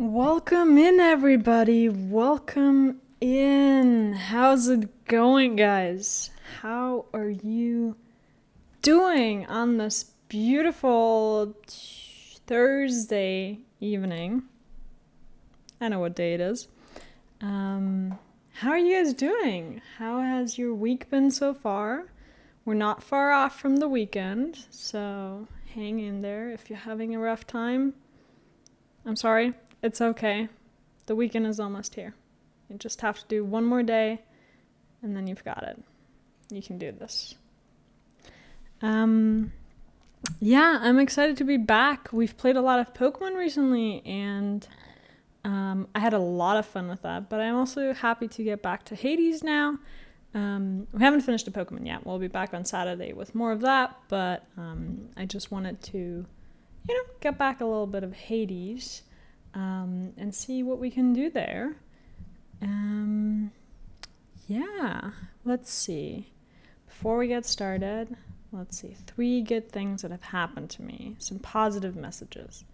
Welcome in, everybody. Welcome in. How's it going, guys? How are you doing on this beautiful Thursday evening? I know what day it is. How are you guys doing? How has your week been so far? We're not far off from the weekend, so hang in there if you're having a rough time. I'm sorry. It's okay. The weekend is almost here. You just have to do one more day, and then you've got it. You can do this. Yeah, I'm excited to be back. We've played a lot of Pokemon recently, and I had a lot of fun with that. But I'm also happy to get back to Hades now. We haven't finished a Pokemon yet. We'll be back on Saturday with more of that, but I just wanted to, get back a little bit of Hades. And see what we can do there. Yeah, let's see. Before we get started, let's see. 3 good things that have happened to me. Some positive messages.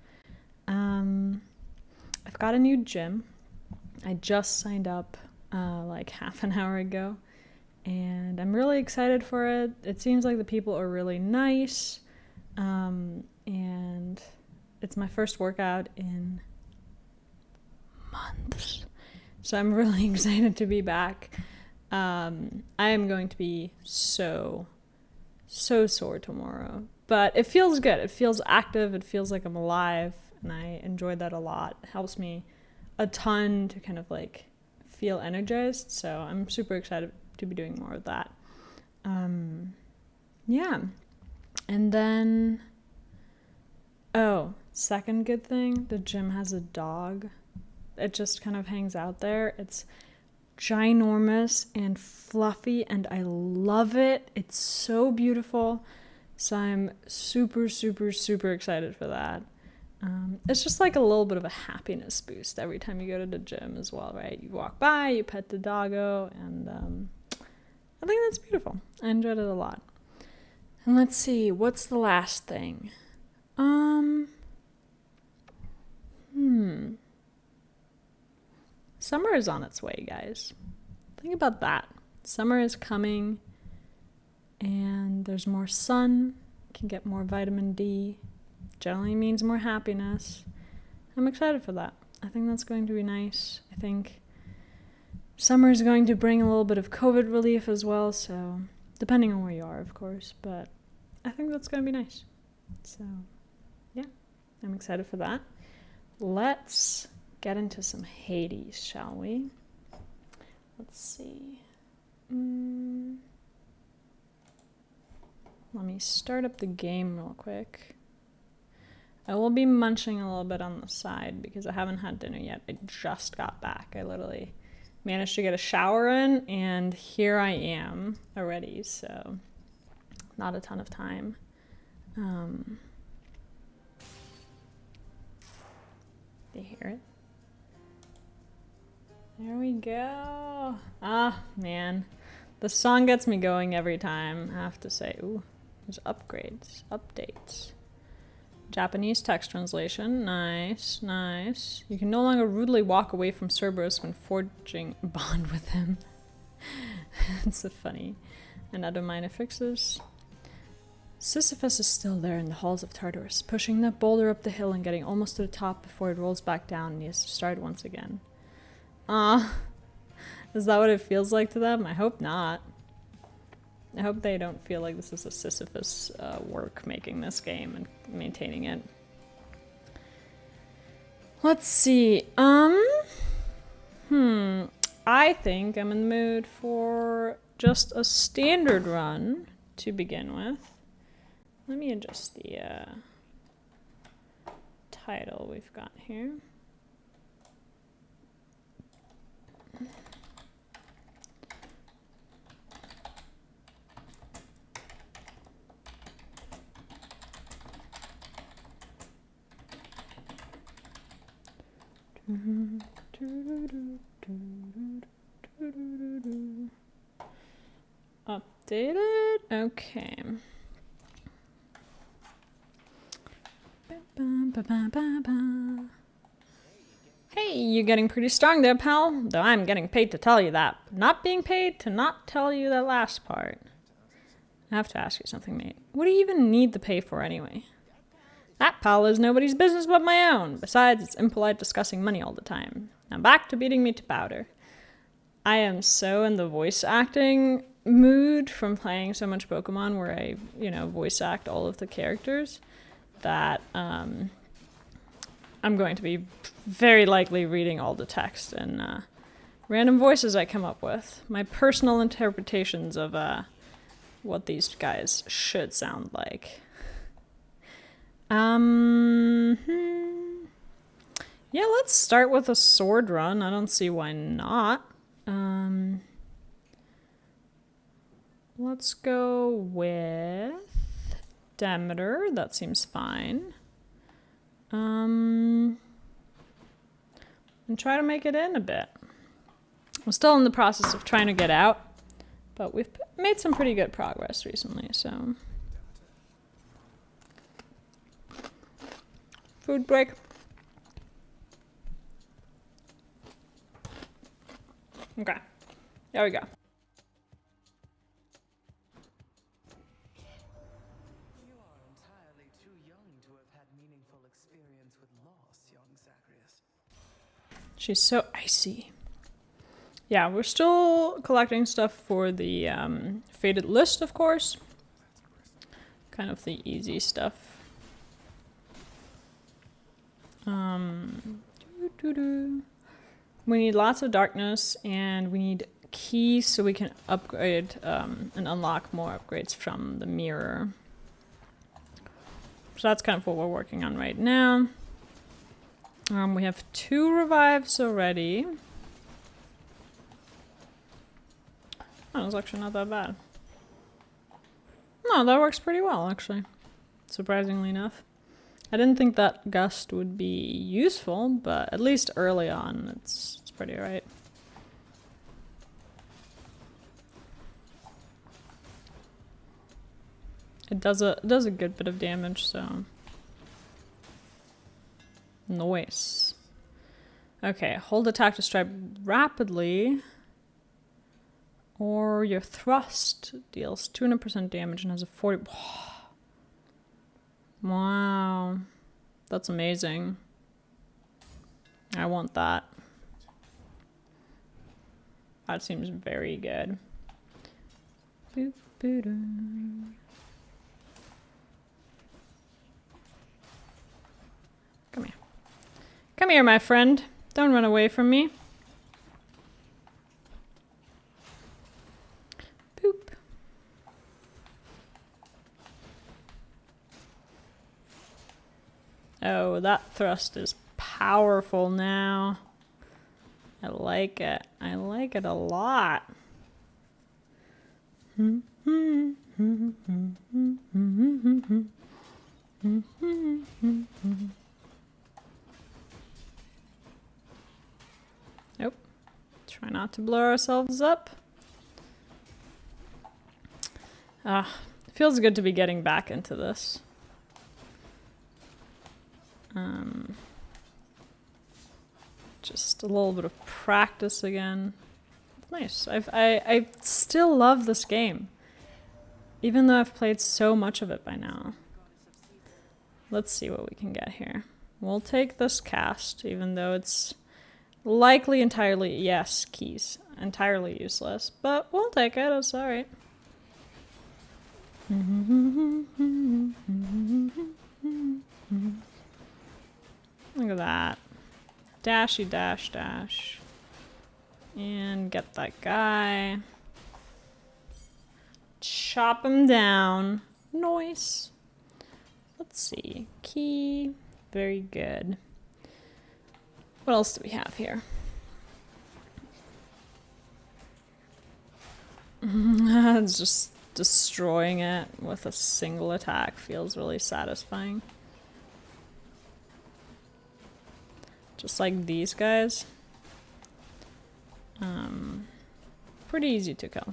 I've got a new gym. I just signed up like half an hour ago. And I'm really excited for it. It seems like the people are really nice. And it's my first workout in months. So I'm really excited to be back. I am going to be so sore tomorrow. But it feels good. It feels active. It feels like I'm alive. And I enjoyed that a lot. It helps me a ton to kind of like feel energized. So I'm super excited to be doing more of that. Yeah. And then, second good thing, the gym has a dog. It just kind of hangs out there. It's ginormous and fluffy, and I love it. It's so beautiful. So I'm super excited for that. It's just like a little bit of a happiness boost every time you go to the gym as well, right? You walk by, you pet the doggo, and I think that's beautiful. I enjoyed it a lot. And let's see, what's the last thing? Summer is on its way, guys. Think about that. Summer is coming, and there's more sun. You can get more vitamin D. Generally means more happiness. I'm excited for that. I think that's going to be nice. I think summer is going to bring a little bit of COVID relief as well, so depending on where you are, of course, but I think that's going to be nice. So, yeah, I'm excited for that. Let's get into some Hades, shall we? Let's see. Let me start up the game real quick. I will be munching a little bit on the side because I haven't had dinner yet. I just got back. I literally managed to get a shower in, and here I am already, so not a ton of time. Do you hear it? There we go. Ah, man. The song gets me going every time, I have to say. Ooh, there's upgrades, updates. Japanese text translation. Nice. You can no longer rudely walk away from Cerberus when forging a bond with him. It's so funny. And other minor fixes. Sisyphus is still there in the halls of Tartarus, pushing that boulder up the hill and getting almost to the top before it rolls back down and he has to start once again. Is that what it feels like to them? I hope not. I hope they don't feel like this is a Sisyphus work making this game and maintaining it. Let's see. I think I'm in the mood for just a standard run to begin with. Let me adjust the title we've got here. Updated? Okay. Hey, you're getting pretty strong there, pal. Though I'm getting paid to tell you that. But not being paid to not tell you that last part. I have to ask you something, mate. What do you even need the pay for anyway? That, pal, is nobody's business but my own. Besides, it's impolite discussing money all the time. Now back to beating me to powder. I am so in the voice acting mood from playing so much Pokemon where I, voice act all of the characters that I'm going to be very likely reading all the text and random voices I come up with. My personal interpretations of what these guys should sound like. Yeah, let's start with a sword run. I don't see why not. Let's go with Demeter. That seems fine. And try to make it in a bit. I'm still in the process of trying to get out, but we've made some pretty good progress recently, so. Food break. Okay, there we go. You are entirely too young to have had meaningful experience with loss, young Zacharias. She's so icy. Yeah, we're still collecting stuff for the faded list, of course. Kind of the easy stuff. We need lots of darkness, and we need keys so we can upgrade and unlock more upgrades from the mirror. So that's kind of what we're working on right now. We have 2 revives already. Oh, it's actually not that bad. No, that works pretty well, actually. Surprisingly enough. I didn't think that gust would be useful, but at least early on, it's pretty alright. It does a good bit of damage, so. Nice. Okay, hold attack to strike rapidly. Or your thrust deals 200% damage and has a 40. Wow. That's amazing. I want that. That seems very good. Boop, boop, Come here. Come here, my friend. Don't run away from me. Boop. Oh, that thrust is powerful now. I like it. I like it a lot. Nope. Try not to blow ourselves up. It feels good to be getting back into this. Just a little bit of practice again. It's nice. I still love this game, even though I've played so much of it by now. Let's see what we can get here. We'll take this cast, even though it's likely entirely, yes, keys, entirely useless, but we'll take it. It's all right. Look at that. Dashy dash dash. And get that guy. Chop him down. Nice. Let's see. Key. Very good. What else do we have here? It's just destroying it with a single attack feels really satisfying. Just like these guys. Pretty easy to kill.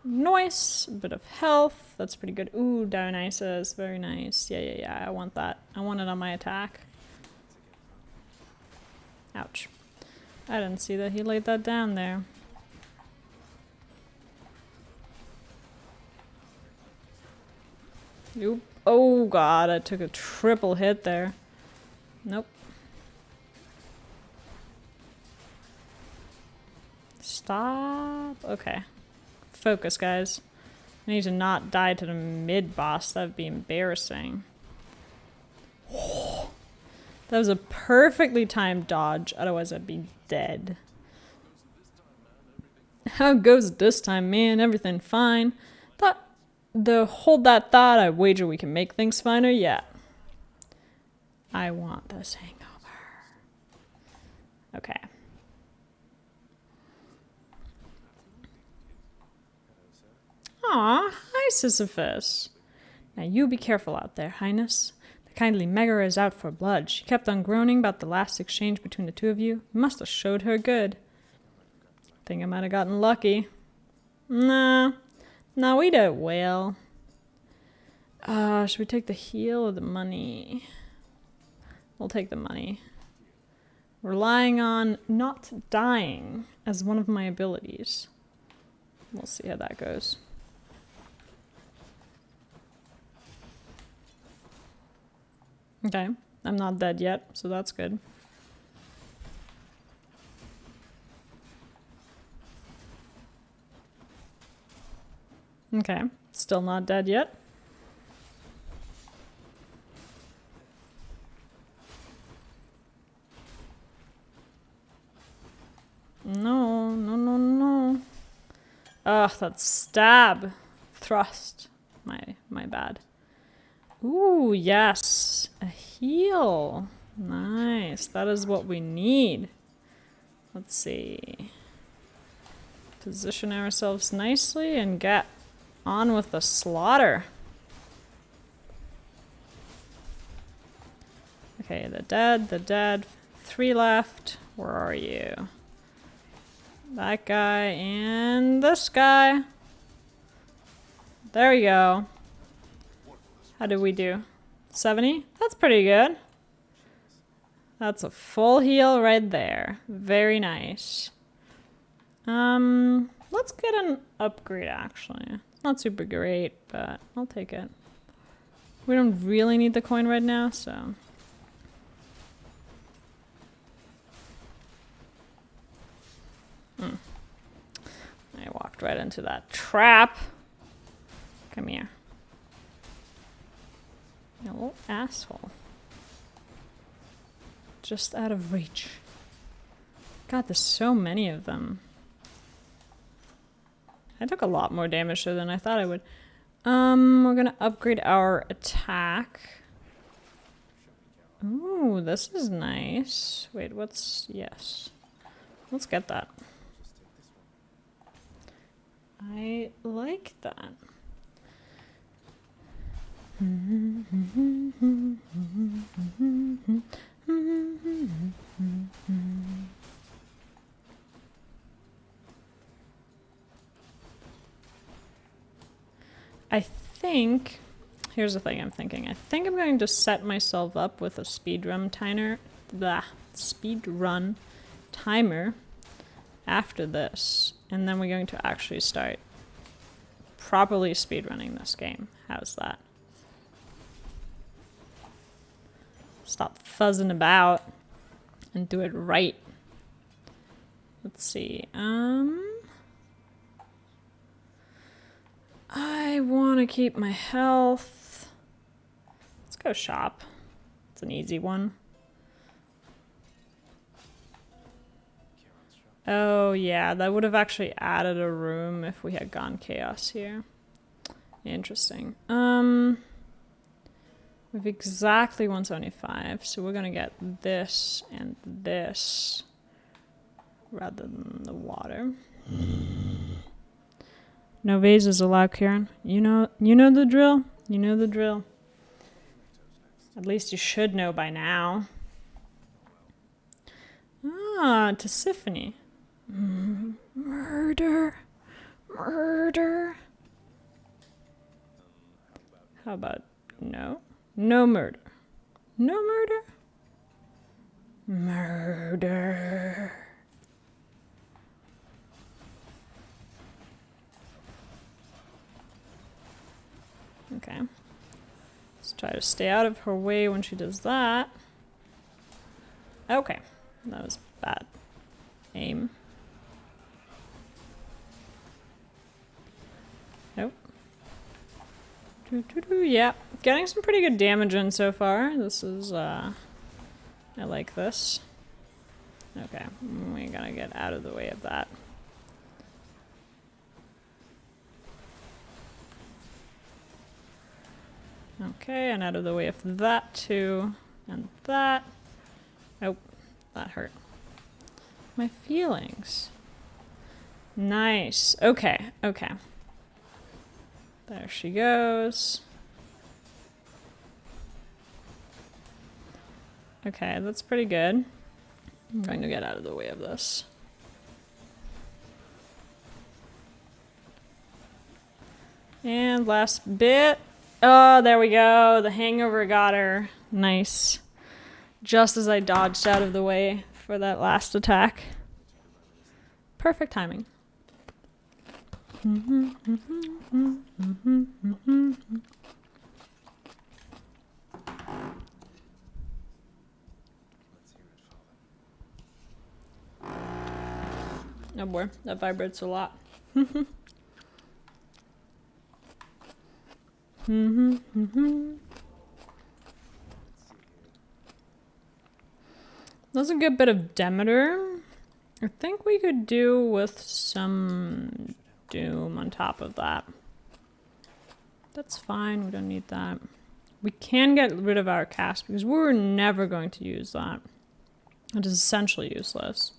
Nice. A bit of health. That's pretty good. Ooh, Dionysus. Very nice. Yeah. I want that. I want it on my attack. Ouch. I didn't see that he laid that down there. Oop. Oh god, I took a triple hit there. Nope. Stop. Okay. Focus, guys. I need to not die to the mid-boss. That would be embarrassing. That was a perfectly timed dodge. Otherwise, I'd be dead. How goes it this time, man? Everything fine? Hold that thought. I wager we can make things finer yet. I want this hangover. Okay. Aw, hi Sisyphus. Now you be careful out there, Highness. The kindly Megara is out for blood. She kept on groaning about the last exchange between the two of you. You must have showed her good. Think I might have gotten lucky. Nah, we did well. Should we take the heal or the money? We'll take the money. Relying on not dying as one of my abilities. We'll see how that goes. Okay, I'm not dead yet, so that's good. Okay, still not dead yet. No. Ugh, that stab. Thrust. My bad. Ooh, yes. A heal. Nice. That is what we need. Let's see. Position ourselves nicely and get on with the slaughter. Okay, the dead. 3 left. Where are you? That guy and this guy. There we go. How did we do? 70? That's pretty good. That's a full heal right there. Very nice. Let's get an upgrade actually. Not super great, but I'll take it. We don't really need the coin right now, so. I walked right into that trap. Come here. You little asshole. Just out of reach. God, there's so many of them. I took a lot more damage than I thought I would. We're gonna upgrade our attack. Ooh, this is nice. Wait, yes. Let's get that. I like that. I think, here's the thing I'm thinking. I think I'm going to set myself up with a speedrun timer after this, and then we're going to actually start properly speedrunning this game. How's that? Stop fuzzing about and do it right. Let's see. I want to keep my health. Let's go shop. It's an easy one. Oh yeah, that would have actually added a room if we had gone chaos here. Interesting. We've exactly 175, so we're gonna get this and this rather than the water. No vases allowed, Karen. You know the drill. You know the drill. At least you should know by now. Ah, to Symphony. Murder. How about no? No murder. No murder? Murder. Okay. Let's try to stay out of her way when she does that. Okay. That was bad. Aim. Nope. Yeah. Getting some pretty good damage in so far. This is, I like this. Okay. We gotta get out of the way of that. Okay, and out of the way of that too. And that. Oh, that hurt. My feelings. Nice. Okay, okay. There she goes. Okay, that's pretty good. I'm going to get out of the way of this. And last bit. Oh, there we go. The hangover got her. Nice. Just as I dodged out of the way for that last attack. Perfect timing. Oh boy, that vibrates a lot. That's a good bit of Demeter. I think we could do with some Doom on top of that. That's fine, we don't need that. We can get rid of our cast because we're never going to use that. It is essentially useless.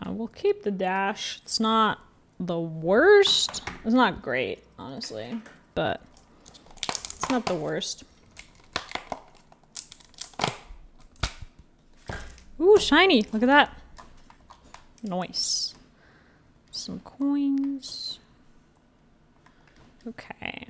We'll keep the dash. It's not the worst. It's not great, honestly, but it's not the worst. Ooh, shiny. Look at that. Nice. Some coins. Okay.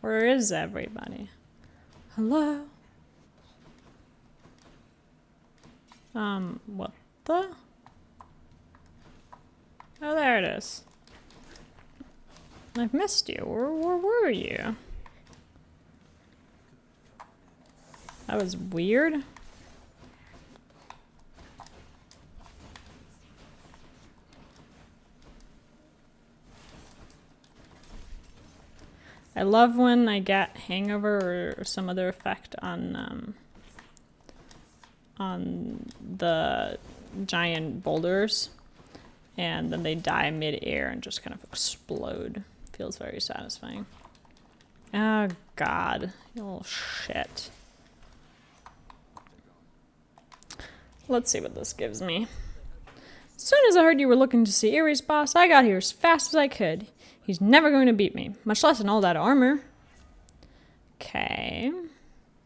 Where is everybody? Hello? What the? Oh, there it is. I've missed you. Where were you? That was weird. I love when I get hangover or some other effect on the giant boulders, and then they die mid-air and just kind of explode. Feels very satisfying. Oh god, you little shit. Let's see what this gives me. As soon as I heard you were looking to see Erie's boss, I got here as fast as I could. He's never going to beat me, much less in all that armor. Okay.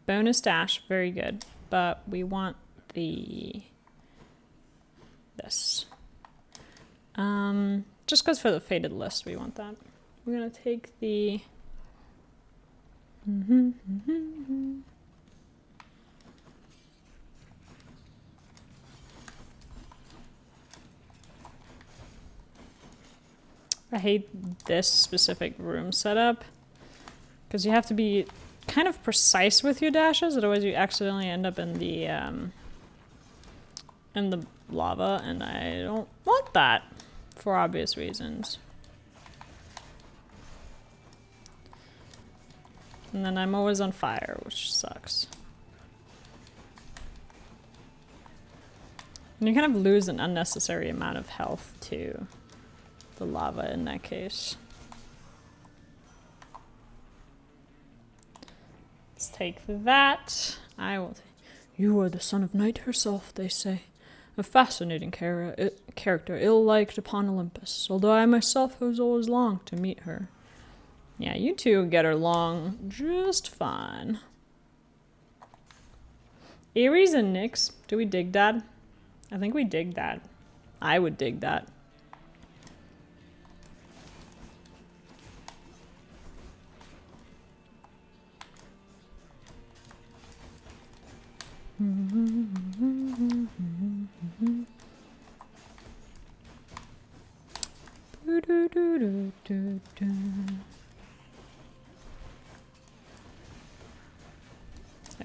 Bonus dash, very good. But we want this. Just because for the faded list, we want that. We're gonna take the... I hate this specific room setup because you have to be kind of precise with your dashes, otherwise you accidentally end up in the lava, and I don't want that for obvious reasons. And then I'm always on fire, which sucks. And you kind of lose an unnecessary amount of health to the lava in that case. Let's take that. I will. You are the son of Night herself, they say. A fascinating character, ill-liked upon Olympus, although I myself have always longed to meet her. Yeah, you two get along just fine. Ares and Nyx, do we dig that? I think we dig that. I would dig that.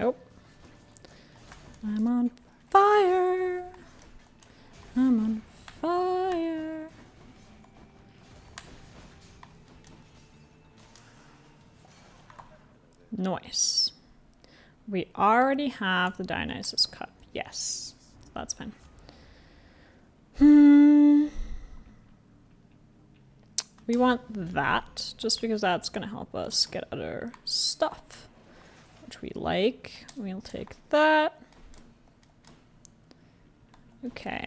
Oh. I'm on fire. I'm on fire. Nice. We already have the Dionysus cup. Yes. That's fine. We want that, just because that's going to help us get other stuff, which we like. We'll take that. Okay.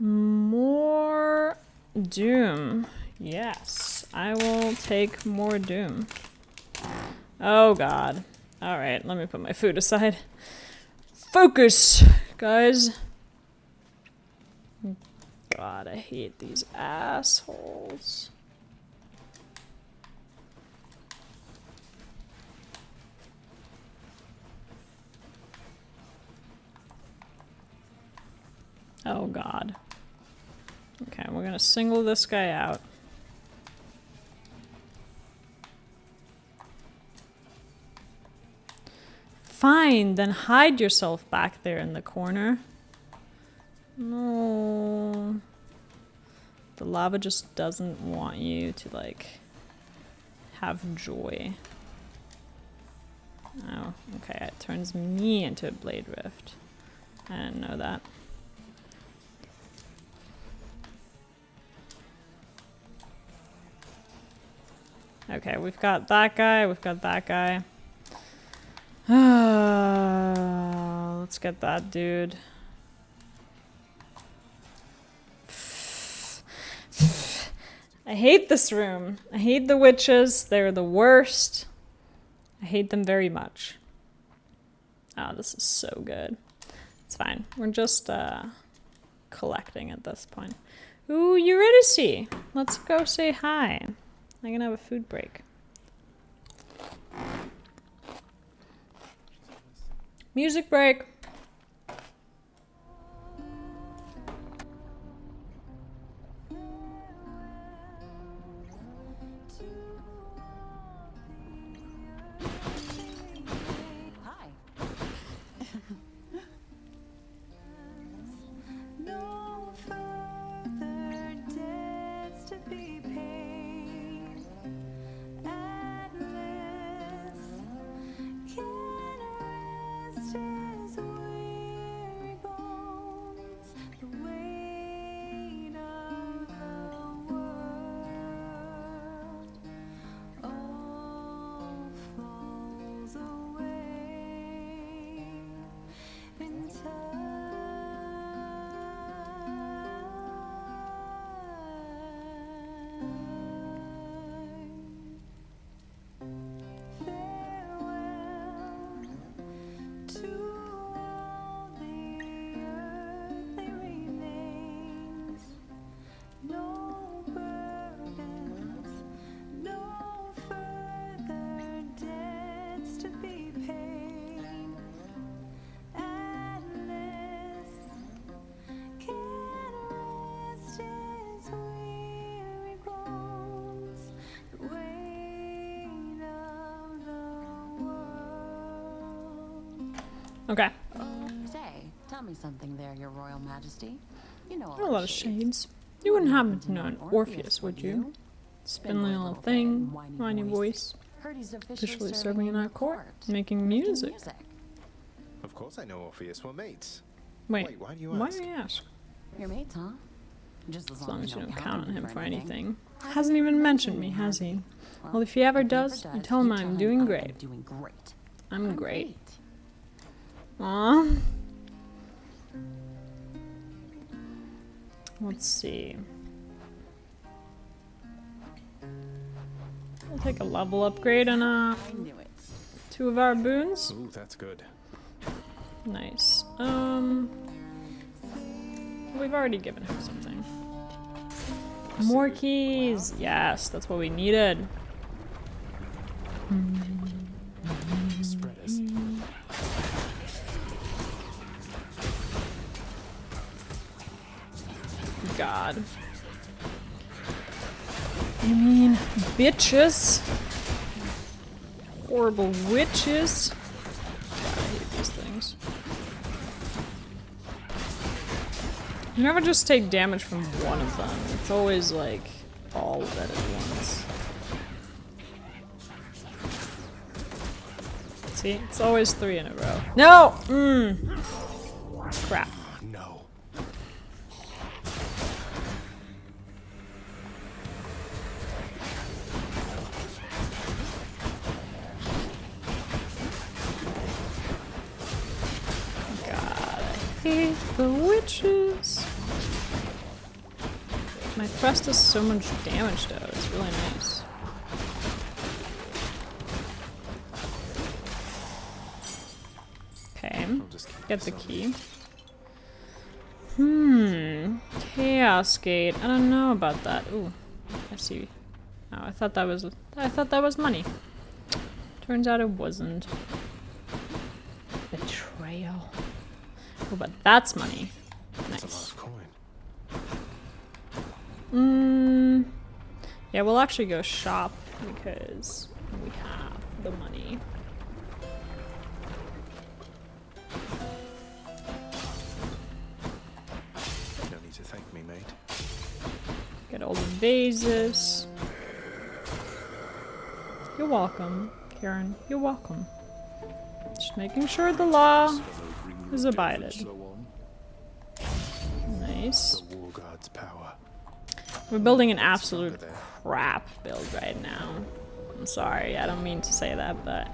More doom. Yes, I will take more doom. Oh god. Alright, let me put my food aside. Focus, guys. God, I hate these assholes. Oh god. Okay, we're gonna single this guy out. Fine, then hide yourself back there in the corner. No. The lava just doesn't want you to, like, have joy. Oh, okay, it turns me into a blade rift. I didn't know that. Okay, we've got that guy, we've got that guy. Let's get that dude. I hate this room. I hate the witches. They're the worst. I hate them very much. Oh, this is so good. It's fine. We're just collecting at this point. Ooh, Eurydice. Let's go say hi. I'm gonna have a food break. Music break. Okay. Say, tell me something there, Your Royal Majesty. You know A lot of shades. You wouldn't happen to know an Orpheus, would you? Spindly little thing, whiny voice, officially serving in our court, making music. Of course I know Orpheus, we're mates. Wait, why do you why ask? do you ask? Your mates, huh? Just As long as you don't count on him for anything. Hasn't even mentioned me, has he? Well, if he ever does, you tell him I'm doing great. I'm great. Aww. Let's see. We'll take a level upgrade on 2 of our boons. Ooh, that's good. Nice. We've already given her something. More keys! Yes, that's what we needed. Spreaders. God. You mean bitches? Horrible witches. God, I hate these things. You never just take damage from one of them. It's always like all of it at once. See? It's always 3 in a row. No! Crap. No. God, I hate the witches. My thrust does so much damage though, it's really nice. Okay, I'll just keep get the this on. key. Chaos Gate. I don't know about that. Ooh, I see. Oh, I thought that was money. Turns out it wasn't. Betrayal. Oh, but that's money. That's a lot Nice. of coin. Yeah, we'll actually go shop because we have the money. No need to thank me, mate. Get all the vases. You're welcome, Karen. You're welcome. Just making sure the law is abided. Nice. The War God's power. We're building an absolute crap build right now. I'm sorry, I don't mean to say that, but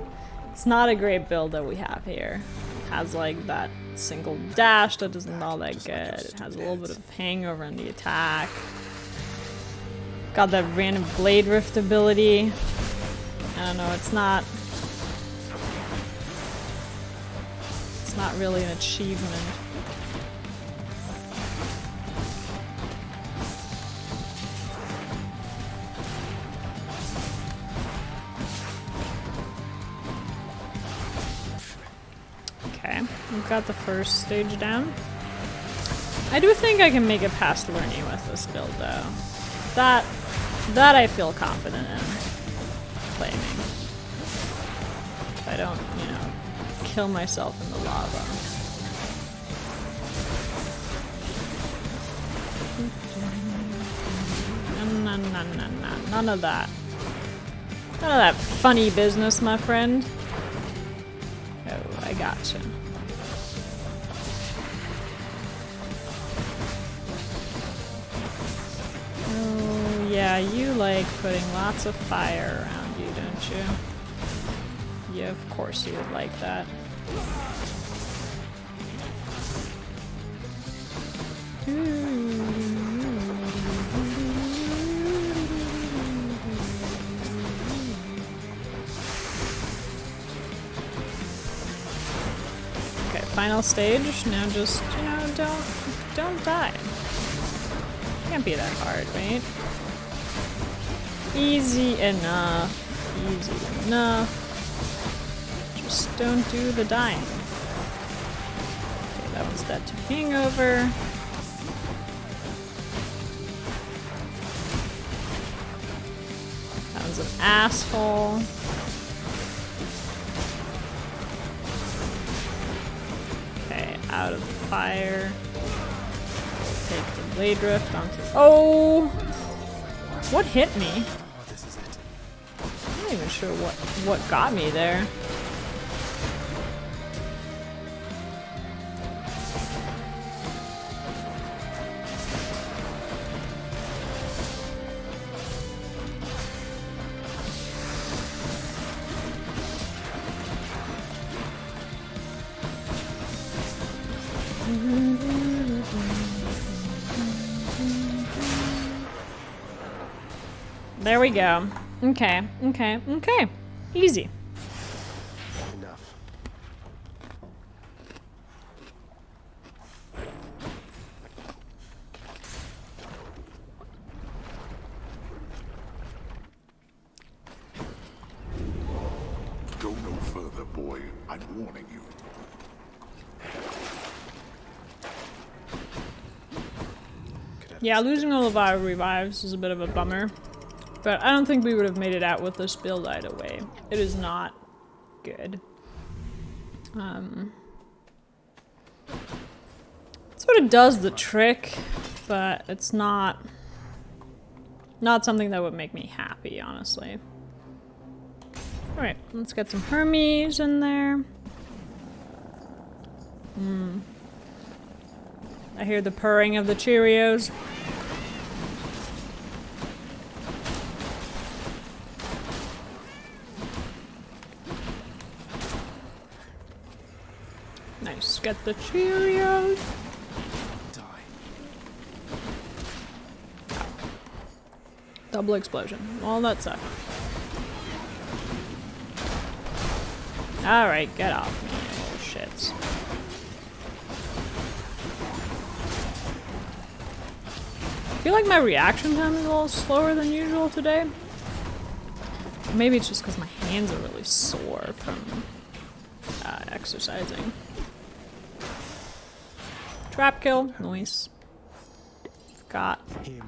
it's not a great build that we have here. It has like that single dash that isn't all that good. It has a little bit of hangover in the attack. Got that random blade rift ability. I don't know, it's not really an achievement. Okay, we've got the first stage down. I do think I can make it past learning with this build though. That I feel confident in claiming. If I don't, you know, kill myself in the lava. None of that. None of that funny business, my friend. Oh, I gotcha. Oh, yeah, you like putting lots of fire around you, don't you? Yeah, of course you would like that. Okay, final stage. Now just, you know, don't die. Can't be that hard, right? Easy enough. Easy enough. Just don't do the dying. Okay, that one's dead to hangover. That one's an asshole. Okay, out of the fire. Take the blade drift onto. Oh! What hit me? Oh, this is it. I'm not even sure what got me there. There we go. Okay, okay, okay. Easy. Enough. further, boy. I'm warning you. Yeah, losing all of our revives is a bit of a bummer. But I don't think we would have made it out with this build either way. It is not good. Sort of does the trick, but it's not something that would make me happy, honestly. Alright, let's get some Hermes in there. I hear the purring of the Cheerios. Nice, get the Cheerios. Die. Double explosion. Well, that sucked. Alright, get off me, you little shits. I feel like my reaction time is a little slower than usual today. Maybe it's just because my hands are really sore from exercising. Trap kill, nice. Got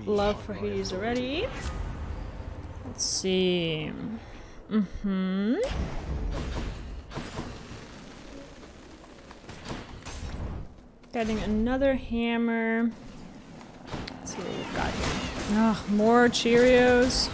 love for Hades already. Let's see. Getting another hammer. Let's see what we've got here. Ugh, more Cheerios.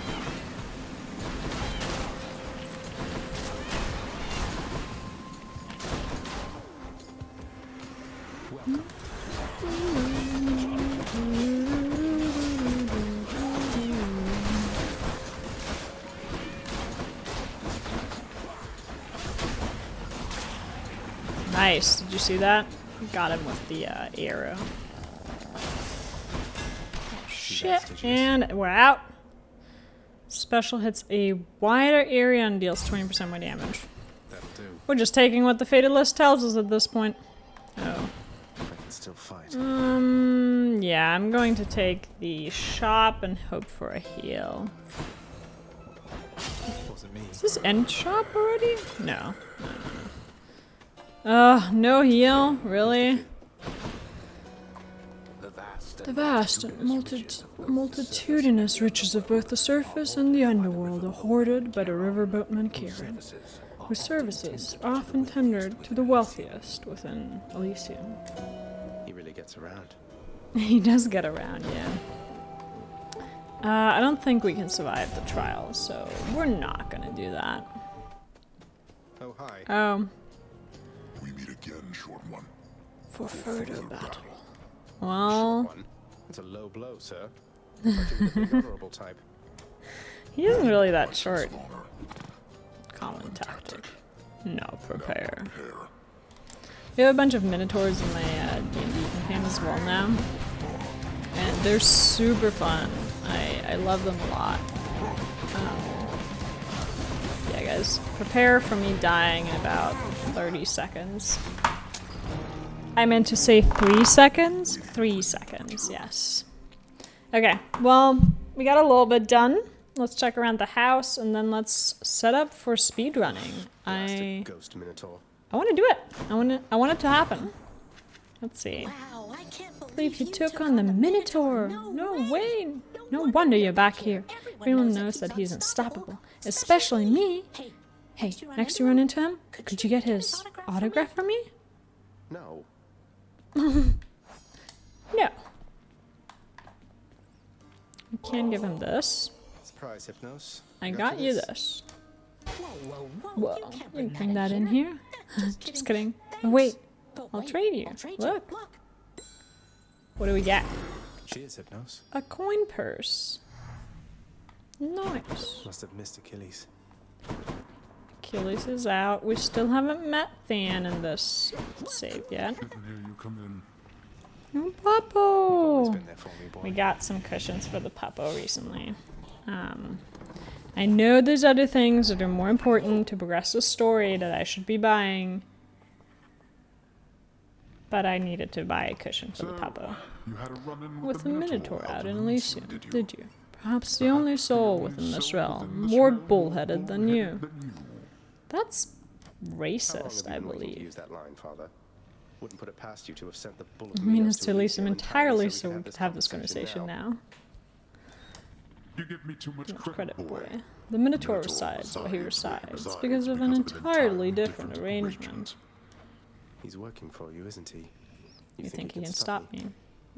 Nice. Did you see that? Got him with the arrow. Oh, shit. And we're out. Special hits a wider area and deals 20% more damage. That'll do. We're just taking what the fated list tells us at this point. Oh. I can still fight. Yeah, I'm going to take the shop and hope for a heal. Wasn't me. Is this end shop already? No. No heal? Really? The vast and multitudinous riches of both the surface and the underworld are hoarded by the riverboatman Kieran, whose services are often tendered to the wealthiest within Elysium. He really gets around. He does get around, yeah. I don't think we can survive the trial, so we're not gonna do that. Oh, hi. Oh. We meet again, short one. For further battle. Well, One. That's a low blow, sir. I thought you were the big honorable type. he isn't really that short. Of honor. Common tactic. No, prepare. Prepare. We have a bunch of minotaurs in my D&D campaign as well now. And they're super fun. I love them a lot. Yeah, guys. Prepare for me dying in about 30 seconds. I meant to say 3 seconds? 3 seconds, yes. Okay, well, we got a little bit done. Let's check around the house, and then let's set up for speedrunning. Blasted ghost minotaur. I want to do it. I want it to happen. Let's see. Wow, I can't I believe you took on the Minotaur. No way. No wonder you're back here. Everyone knows that he's unstoppable, especially me. Hey, next you run into him, could you get his autograph for me? No. No. You can give him this. Surprise, Hypnos. I got you this. Whoa, you can bring that in here? Just kidding. Oh, wait. I'll trade you. Look. What do we get? Cheers, Hypnos. A coin purse. Nice. Must have missed Achilles. Achilles is out. We still haven't met Than in this save yet. Here you come in. Oh, Always Puppo! been there for me, boy. We got some cushions for the Puppo recently. I know there's other things that are more important to progress the story that I should be buying. But I needed to buy a cushion for the Puppo. You had a run-in With the a Minotaur out in Elysium, did you? did you? Perhaps the only soul within this realm, more bullheaded than you. That's racist, How I long have you been waiting to believe. use that line, Father? Wouldn't put it past you to have sent the bull I of mean, Minos it's to release him entirely so we have could have this conversation now. You give me too much Too much credit, credit, boy. boy. The Minotaur resides where he resides because of an entirely different arrangement. He's working for you, isn't he? You think he can stop me?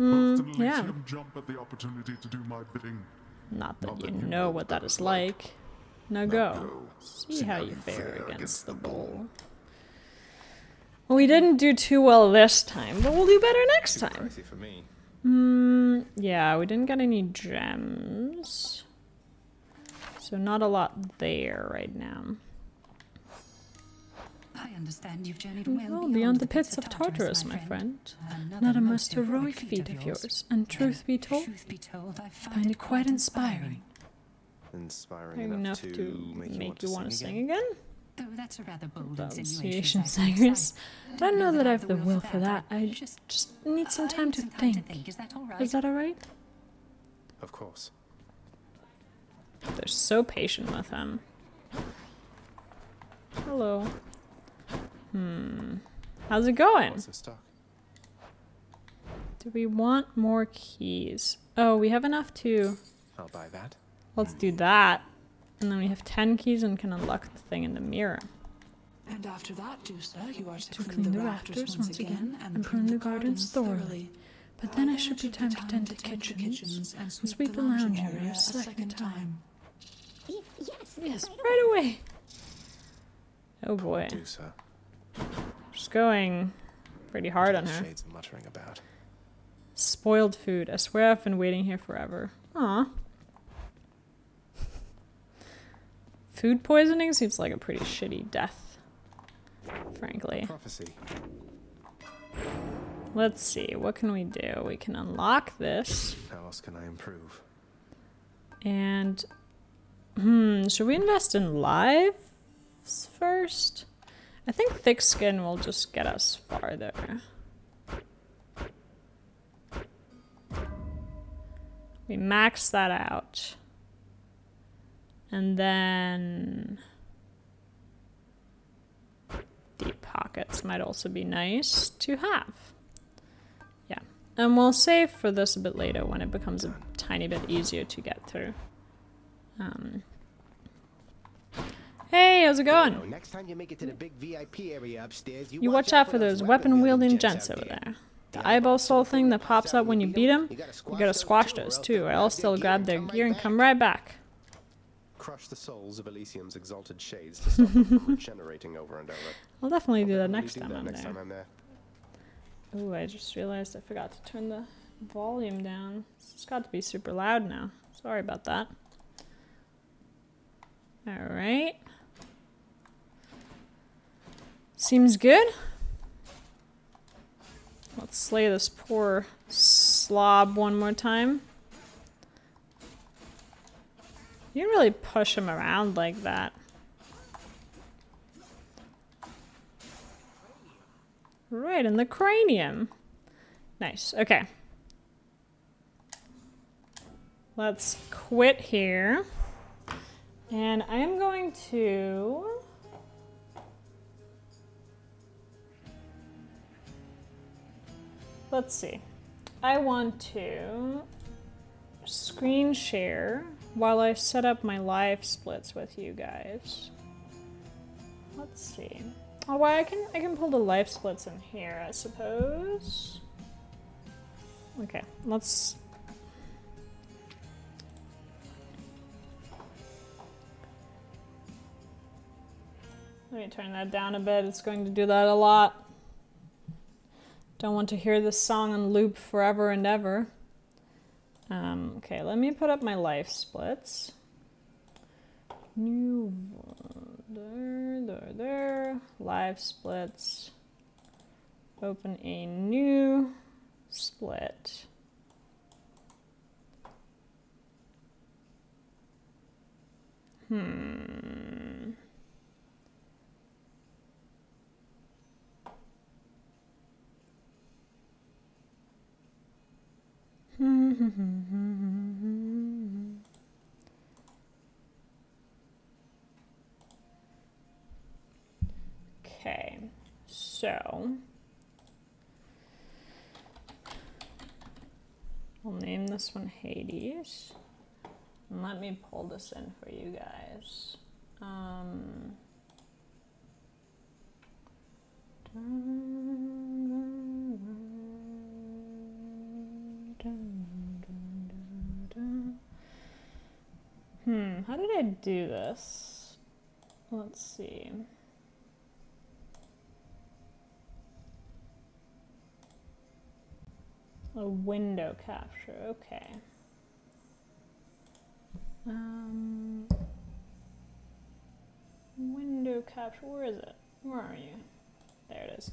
Often Yeah. Elysium jump at the opportunity to do my bidding. Not that you know what that is like. Now go. See how you fare against the bull. Well, we didn't do too well this time, but we'll do better next Too time. pricey for me. Yeah, we didn't get any gems. So not a lot there right now. I understand you've journeyed well Well, beyond the pits of Tartarus, my friend. Not a most heroic feat of yours, and truth be told, I find it quite inspiring. Inspiring Enough to make you want to sing again? again? Though that's a rather bold Pronunciation insinuation, singers. I don't know that I have the will for that. I just need some time to think. Is that all right? Is that alright? Of course. They're so patient with him. Hello. How's it going? Lots of stock. Do we want more keys? Oh, we have enough to... I'll buy that. Let's do that. And then we have 10 keys and can unlock the thing in the mirror. And after that, dear sir, you are To clean the rafters once again and prune the gardens thoroughly. But then it should be time to tend to the kitchens and sweep the lounge area a second time. Yes, right away. Oh boy. Do, sir. She's going pretty hard on her. Shades muttering about. Spoiled food. I swear I've been waiting here forever. Aw. Food poisoning seems like a pretty shitty death, frankly. Prophecy. Let's see, what can we do? We can unlock this. How else can I improve? And, should we invest in lives first? I think thick skin will just get us farther. We max that out. And then deep pockets might also be nice to have. Yeah. And we'll save for this a bit later when it becomes a tiny bit easier to get through. Hey, how's it going? Next time you make it to the big VIP area upstairs, You watch out for those weapon-wielding gents over there. The eyeball soul thing that pops up when you beat them, you gotta squash those too, or else they'll grab their gear and come right back. Crush the souls of Elysium's exalted shades to stop them from regenerating over and over. I'll definitely do that I'll next definitely time do I'm that there. next time I'm there. Ooh, I just realized I forgot to turn the volume down. It's got to be super loud now. Sorry about that. Alright. Seems good. Let's slay this poor slob one more time. You didn't really push him around like that. Right in the cranium. Nice. Okay. Let's quit here. And I am going to... Let's see. I want to screen share while I set up my live splits with you guys. Let's see. Oh, well, I can pull the live splits in here, I suppose. Okay, let's... Let me turn that down a bit. It's going to do that a lot. Don't want to hear this song on loop forever and ever. Okay, let me put up my life splits. New there. Live splits. Open a new split. So I'll name this one Hades. And let me pull this in for you guys. How did I do this? Let's see. A window capture, okay. Window capture, where is it? Where are you? There it is.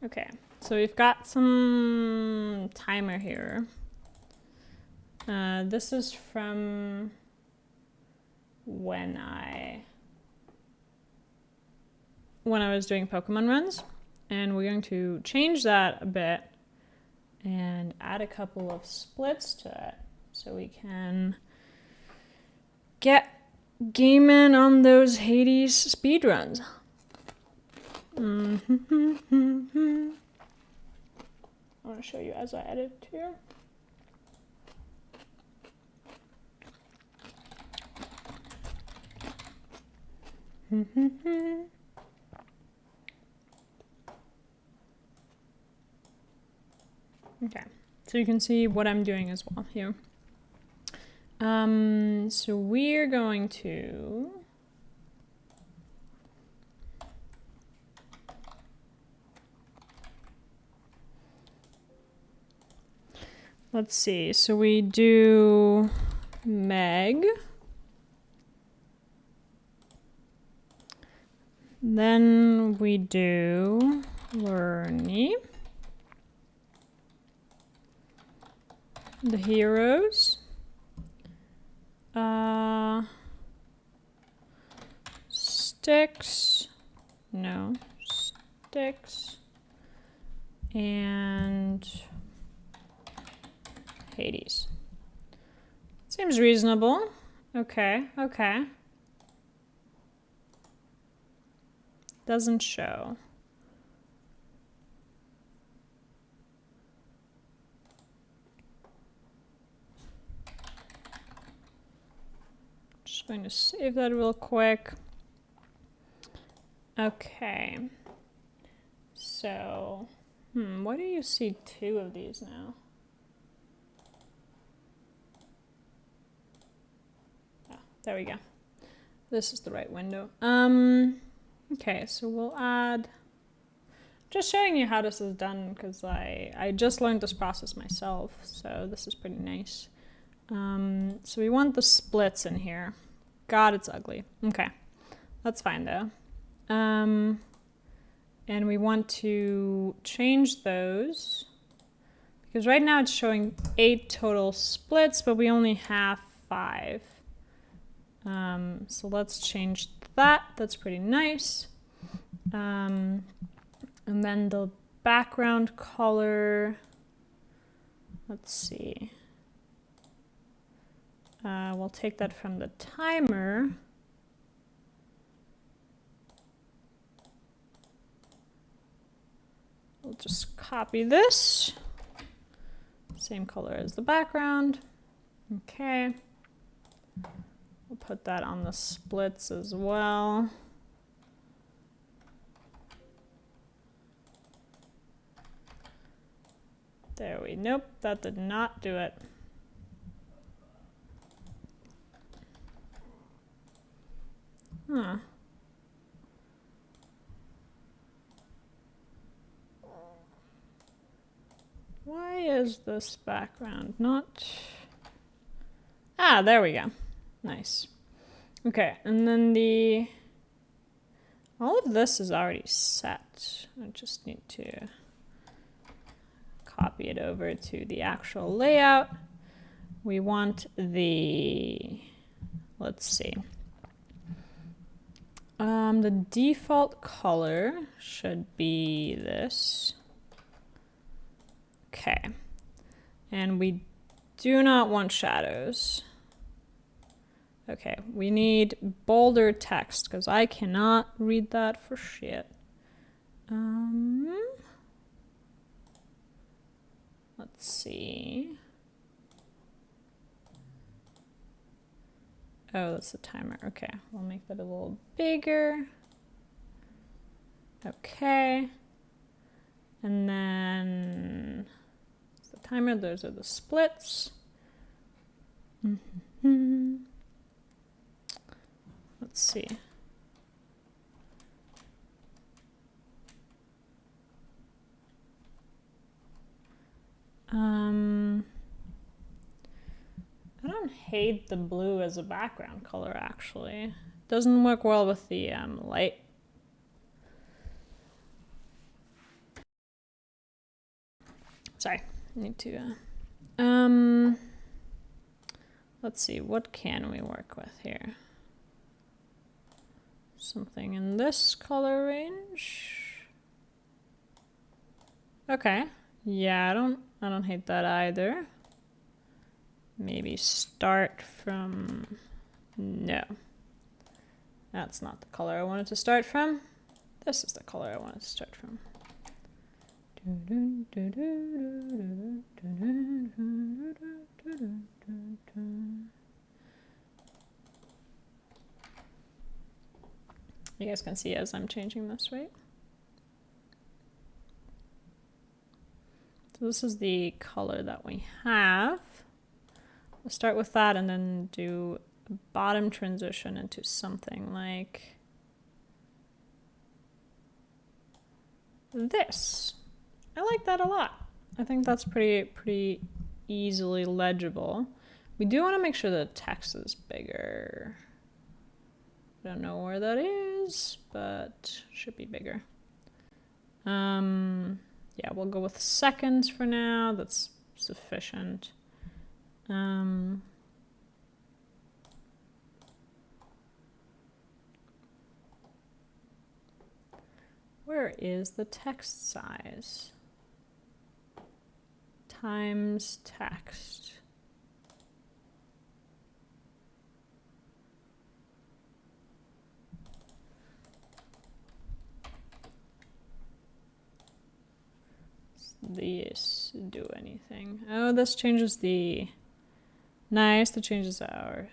Okay, so we've got some timer here. This is from when I was doing Pokemon runs, and we're going to change that a bit and add a couple of splits to it so we can get gaming on those Hades speedruns. I want to show you as I edit here. Okay, so you can see what I'm doing as well here. So we're going to let's see, so we do Meg, then we do Lurny, the heroes, Sticks, no, Sticks, and Hades. Seems reasonable. Okay, okay. Doesn't show. Just going to save that real quick. Okay. So, why do you see two of these now? There we go. This is the right window. Okay, so we'll add, just showing you how this is done because I just learned this process myself, so this is pretty nice. So we want the splits in here. God, it's ugly. Okay, that's fine though. And we want to change those because right now it's showing 8 total splits, but we only have 5. So let's change that. That's pretty nice. And then the background color, let's see. We'll take that from the timer. We'll just copy this. Same color as the background. Okay. We'll put that on the splits as well. There we, nope, that did not do it. Huh. Why is this background not? Ah, there we go. Nice. Okay, and then all of this is already set. I just need to copy it over to the actual layout. We want let's see. The default color should be this. Okay. And we do not want shadows. Okay, we need bolder text because I cannot read that for shit. Let's see. Oh, that's the timer. Okay, we'll make that a little bigger. Okay. And then it's the timer. Those are the splits. Let's see. I don't hate the blue as a background color, actually. It doesn't work well with the light. Sorry, I need to... let's see, what can we work with here? Something in this color range. Okay. Yeah, I don't hate that either. Maybe start from... No. That's not the color I wanted to start from. This is the color I wanted to start from. You guys can see as I'm changing this, right? So this is the color that we have. We'll start with that and then do a bottom transition into something like this. I like that a lot. I think that's pretty easily legible. We do want to make sure the text is bigger. I don't know where that is, but should be bigger. Yeah, we'll go with seconds for now. That's sufficient. Where is the text size? Times text. This do anything? Oh, this changes the... Nice, that changes our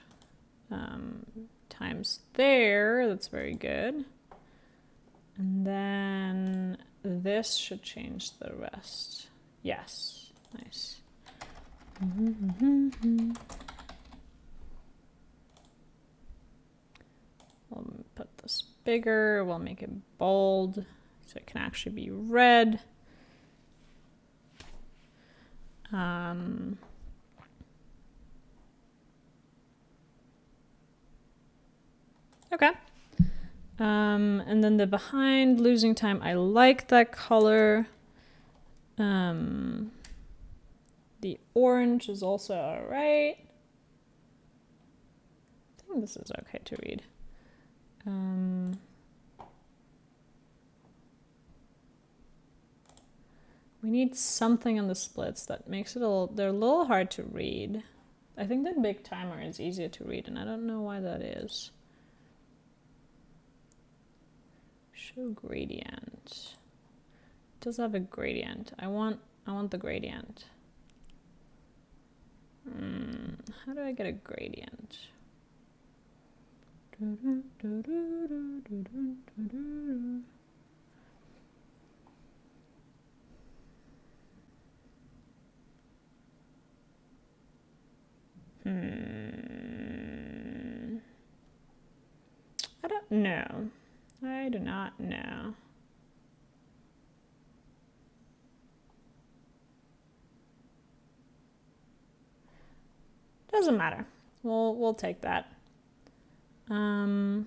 times there. That's very good. And then this should change the rest. Yes, nice. We'll put this bigger. We'll make it bold so it can actually be read. Okay. And then the behind losing time, I like that color. The orange is also all right. I think this is okay to read. We need something on the splits that makes it they're a little hard to read. I think the big timer is easier to read, and I don't know why that is. Show gradient. It does have a gradient. I want the gradient. How do I get a gradient? I don't know. I do not know. Doesn't matter. We'll take that. You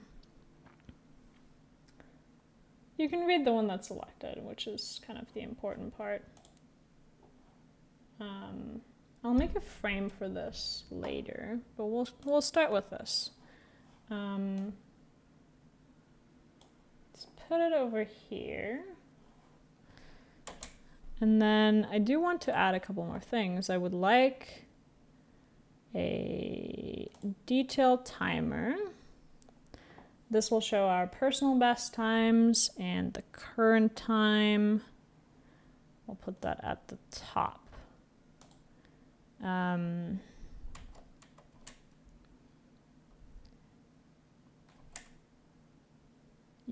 can read the one that's selected, which is kind of the important part. I'll make a frame for this later, but we'll start with this. put it over here. And then I do want to add a couple more things. I would like a detail timer. This will show our personal best times and the current time. We'll put that at the top.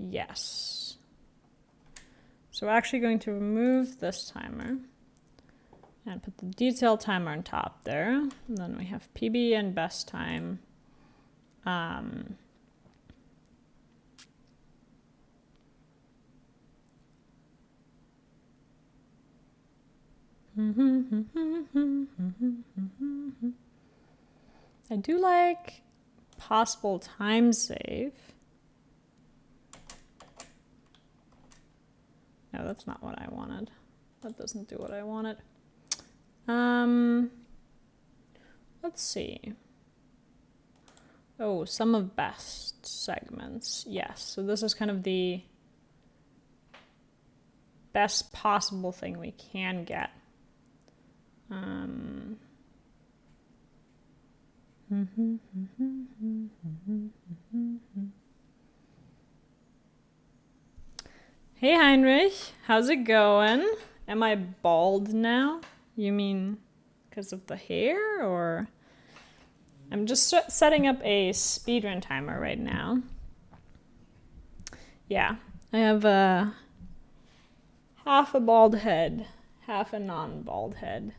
Yes. So we're actually going to remove this timer and put the detail timer on top there. And then we have PB and best time. I do like possible time save. No, that's not what I wanted. That doesn't do what I wanted. Let's see. Oh, some of best segments. Yes, so this is kind of the best possible thing we can get. Hey Heinrich, how's it going? Am I bald now? You mean because of the hair, or? I'm just setting up a speedrun timer right now. Yeah, I have half a bald head, half a non-bald head.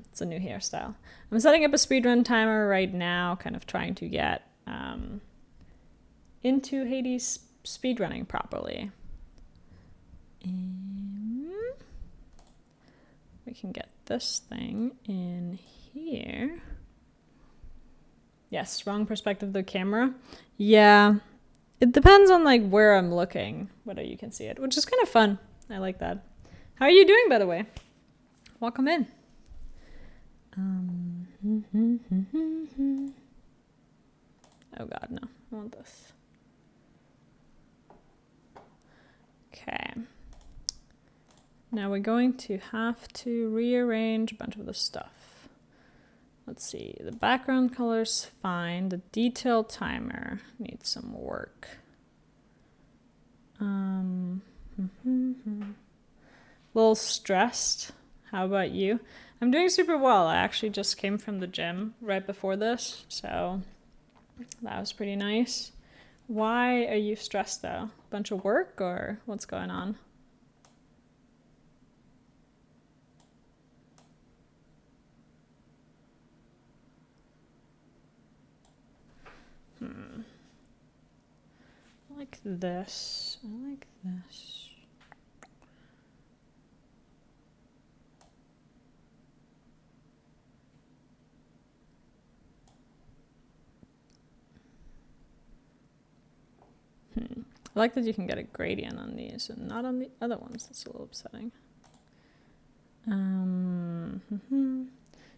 It's a new hairstyle. I'm setting up a speedrun timer right now, kind of trying to get into Hades speedrunning properly. We can get this thing in here. Yes, wrong perspective of the camera. Yeah, it depends on like where I'm looking, whether you can see it, which is kind of fun. I like that. How are you doing, by the way? Welcome in. Oh God, no, I want this. Okay. Now we're going to have to rearrange a bunch of the stuff. Let's see, the background color's fine. The detail timer needs some work. A little stressed. How about you? I'm doing super well. I actually just came from the gym right before this, so that was pretty nice. Why are you stressed though? Bunch of work or what's going on? I like this. I like this. I like that you can get a gradient on these and not on the other ones. That's a little upsetting.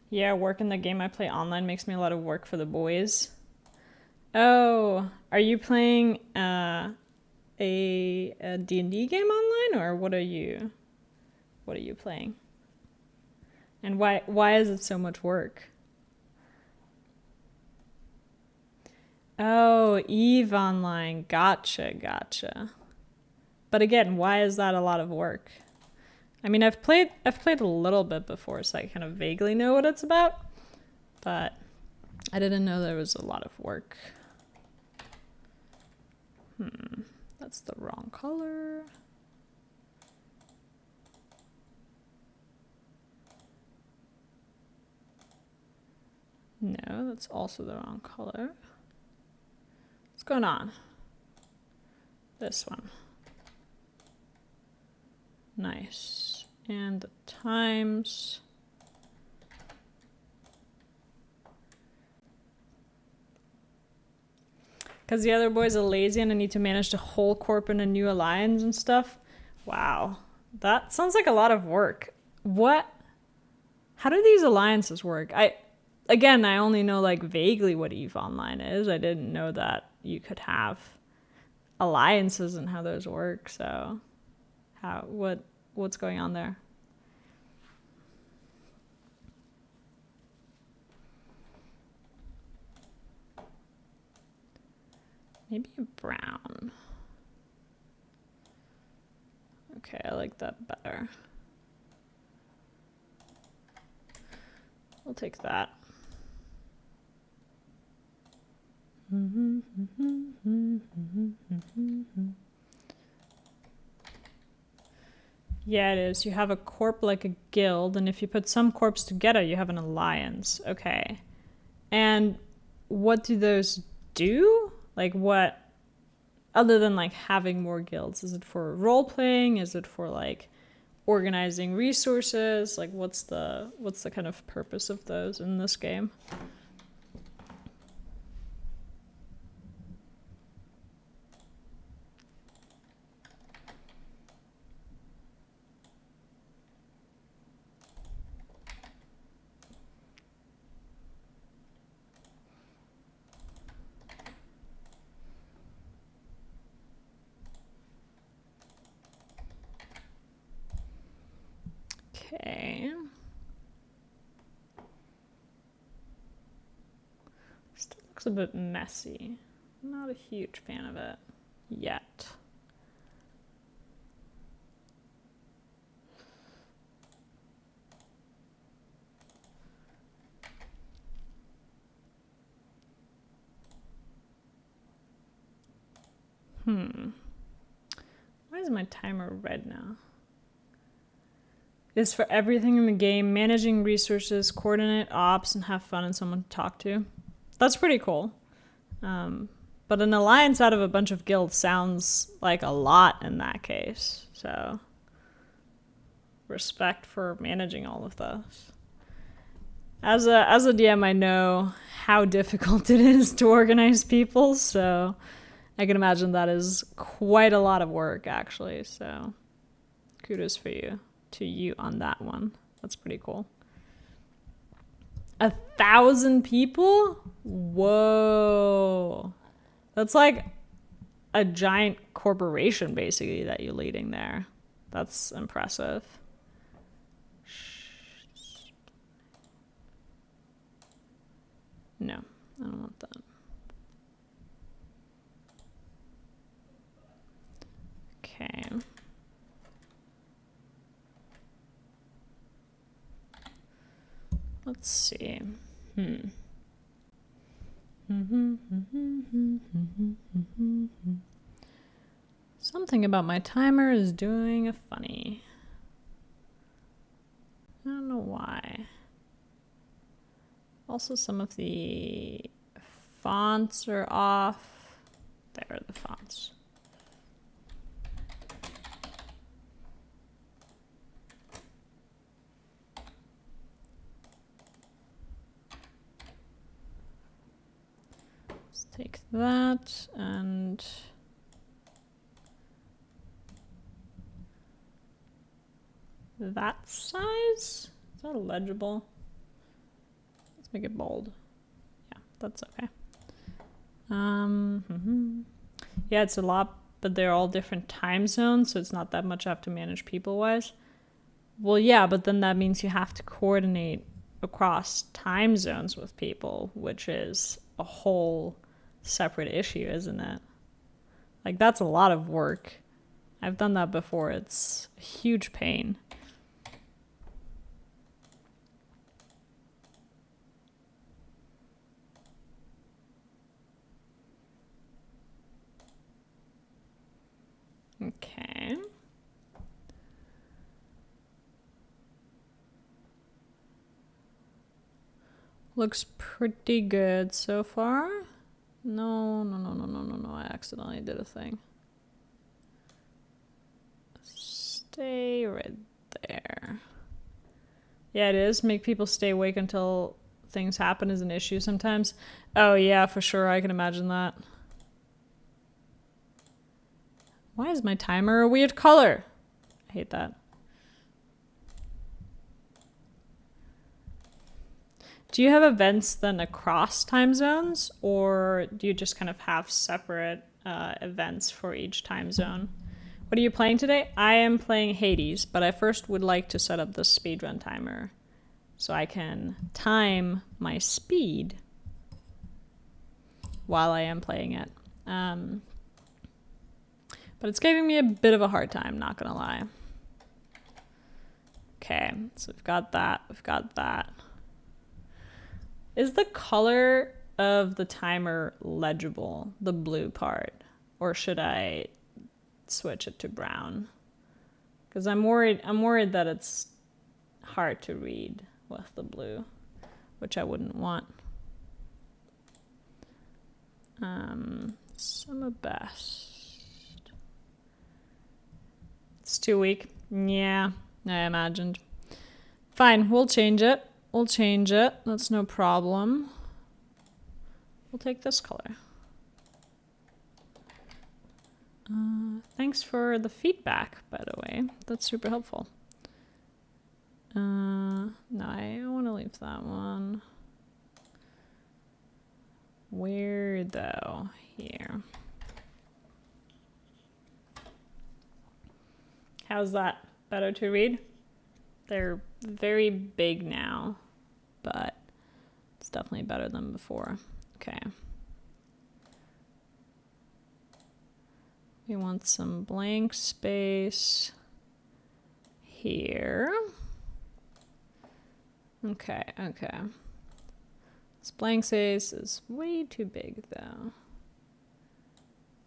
Yeah, work in the game I play online makes me a lot of work for the boys. Oh, are you playing a D&D game online, or what are you playing? And why is it so much work? Oh, EVE Online. Gotcha. But again, why is that a lot of work? I mean, I've played a little bit before, so I kind of vaguely know what it's about, but I didn't know there was a lot of work. That's the wrong color. No, that's also the wrong color. What's going on? This one. Nice. And the times. Because the other boys are lazy and I need to manage the whole corp in a new alliance and stuff. Wow. That sounds like a lot of work. What? How do these alliances work? I only know like vaguely what EVE Online is. I didn't know that you could have alliances and how those work. So what's going on there? Maybe a brown. Okay, I like that better. We'll take that. Yeah, it is. You have a corp like a guild, and if you put some corps together, you have an alliance. Okay. And what do those do? Like what, other than like having more guilds? Is it for role playing? Is it for like organizing resources? Like what's the kind of purpose of those in this game? Okay. Still looks a bit messy. I'm not a huge fan of it yet. Why is my timer red now? Is for everything in the game, managing resources, coordinate ops, and have fun and someone to talk to. That's pretty cool. But an alliance out of a bunch of guilds sounds like a lot in that case. So, respect for managing all of those. As a DM, I know how difficult it is to organize people, so I can imagine that is quite a lot of work, actually. So, kudos to you on that one. That's pretty cool. 1,000 people? Whoa. That's like a giant corporation, basically, that you're leading there. That's impressive. No, I don't want that. Okay. Let's see. Something about my timer is doing a funny. I don't know why. Also, some of the fonts are off. There are the fonts. Let's take that and that size? Is that legible? Let's make it bold. Yeah, that's okay. Yeah, it's a lot, but they're all different time zones, so it's not that much I have to manage people-wise. Well, yeah, but then that means you have to coordinate across time zones with people, which is a whole separate issue, isn't it? Like, that's a lot of work. I've done that before. It's a huge pain. Okay. Looks pretty good so far. No, I accidentally did a thing. Stay right there. Yeah, it is. Make people stay awake until things happen is an issue sometimes. Oh yeah, for sure. I can imagine that. Why is my timer a weird color? I hate that. Do you have events then across time zones, or do you just kind of have separate events for each time zone. What are you playing today? I am playing Hades, but I first would like to set up the speedrun timer so I can time my speed while I am playing it. But it's giving me a bit of a hard time, not gonna lie. Okay, so we've got that, we've got that. Is the color of the timer legible, the blue part? Or should I switch it to brown? Because I'm worried that it's hard to read with the blue, which I wouldn't want. Summer best. It's too weak. Yeah, I imagined. Fine, we'll change it. We'll change it. That's no problem. We'll take this color. Thanks for the feedback, by the way. That's super helpful. No, I want to leave that one. Where though? Here. How's that? Better to read? They're very big now, but it's definitely better than before. Okay. We want some blank space here. Okay, okay. This blank space is way too big though.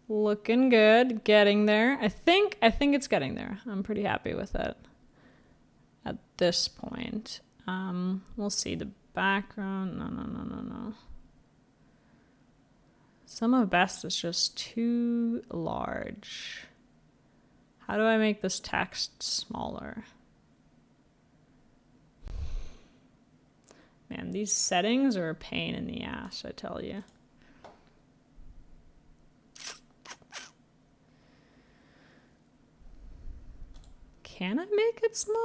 Looking good, getting there. I think it's getting there. I'm pretty happy with it at this point. We'll see the background. No. Sum of best is just too large. How do I make this text smaller? Man, these settings are a pain in the ass, I tell you. Can I make it smaller?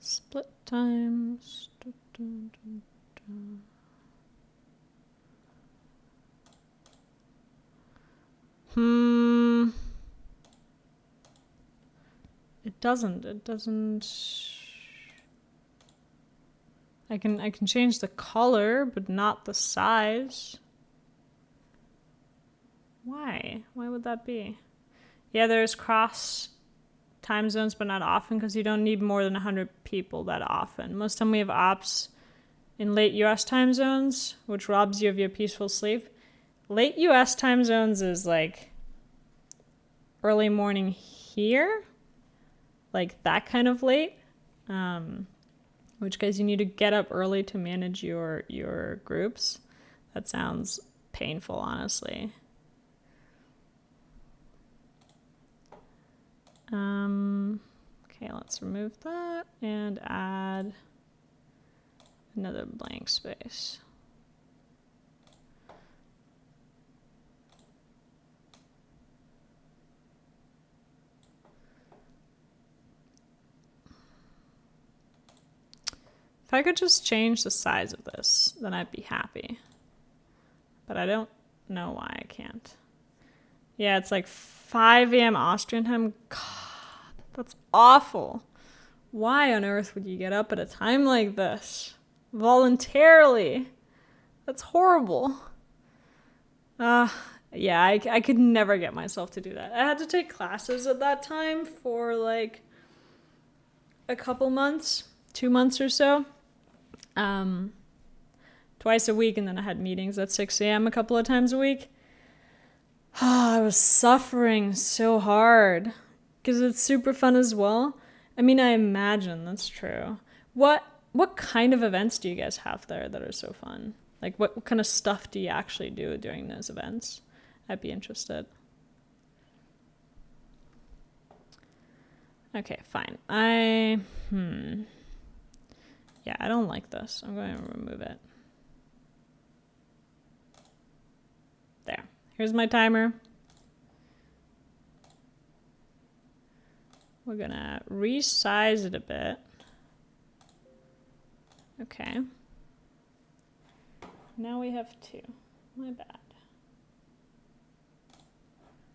Split times. It doesn't. I can change the color, but not the size. Why? Why would that be? Yeah, there's cross time zones, but not often because you don't need more than 100 people that often. Most time we have ops in late US time zones, which robs you of your peaceful sleep. Late US time zones is like early morning here, like that kind of late, which guys, you need to get up early to manage your groups. That sounds painful, honestly. Okay, let's remove that and add another blank space. If I could just change the size of this, then I'd be happy. But I don't know why I can't. Yeah, it's like 5 a.m. Austrian time. God, that's awful. Why on earth would you get up at a time like this? Voluntarily. That's horrible. Yeah, I could never get myself to do that. I had to take classes at that time for like a couple months, 2 months or so. Twice a week, and then I had meetings at 6 a.m. a couple of times a week. I was suffering so hard because it's super fun as well. I mean, I imagine that's true. What kind of events do you guys have there that are so fun? Like, what kind of stuff do you actually do during those events? I'd be interested. Okay, fine. Yeah, I don't like this. I'm going to remove it. There. Here's my timer. We're gonna resize it a bit. Okay. Now we have 2. My bad.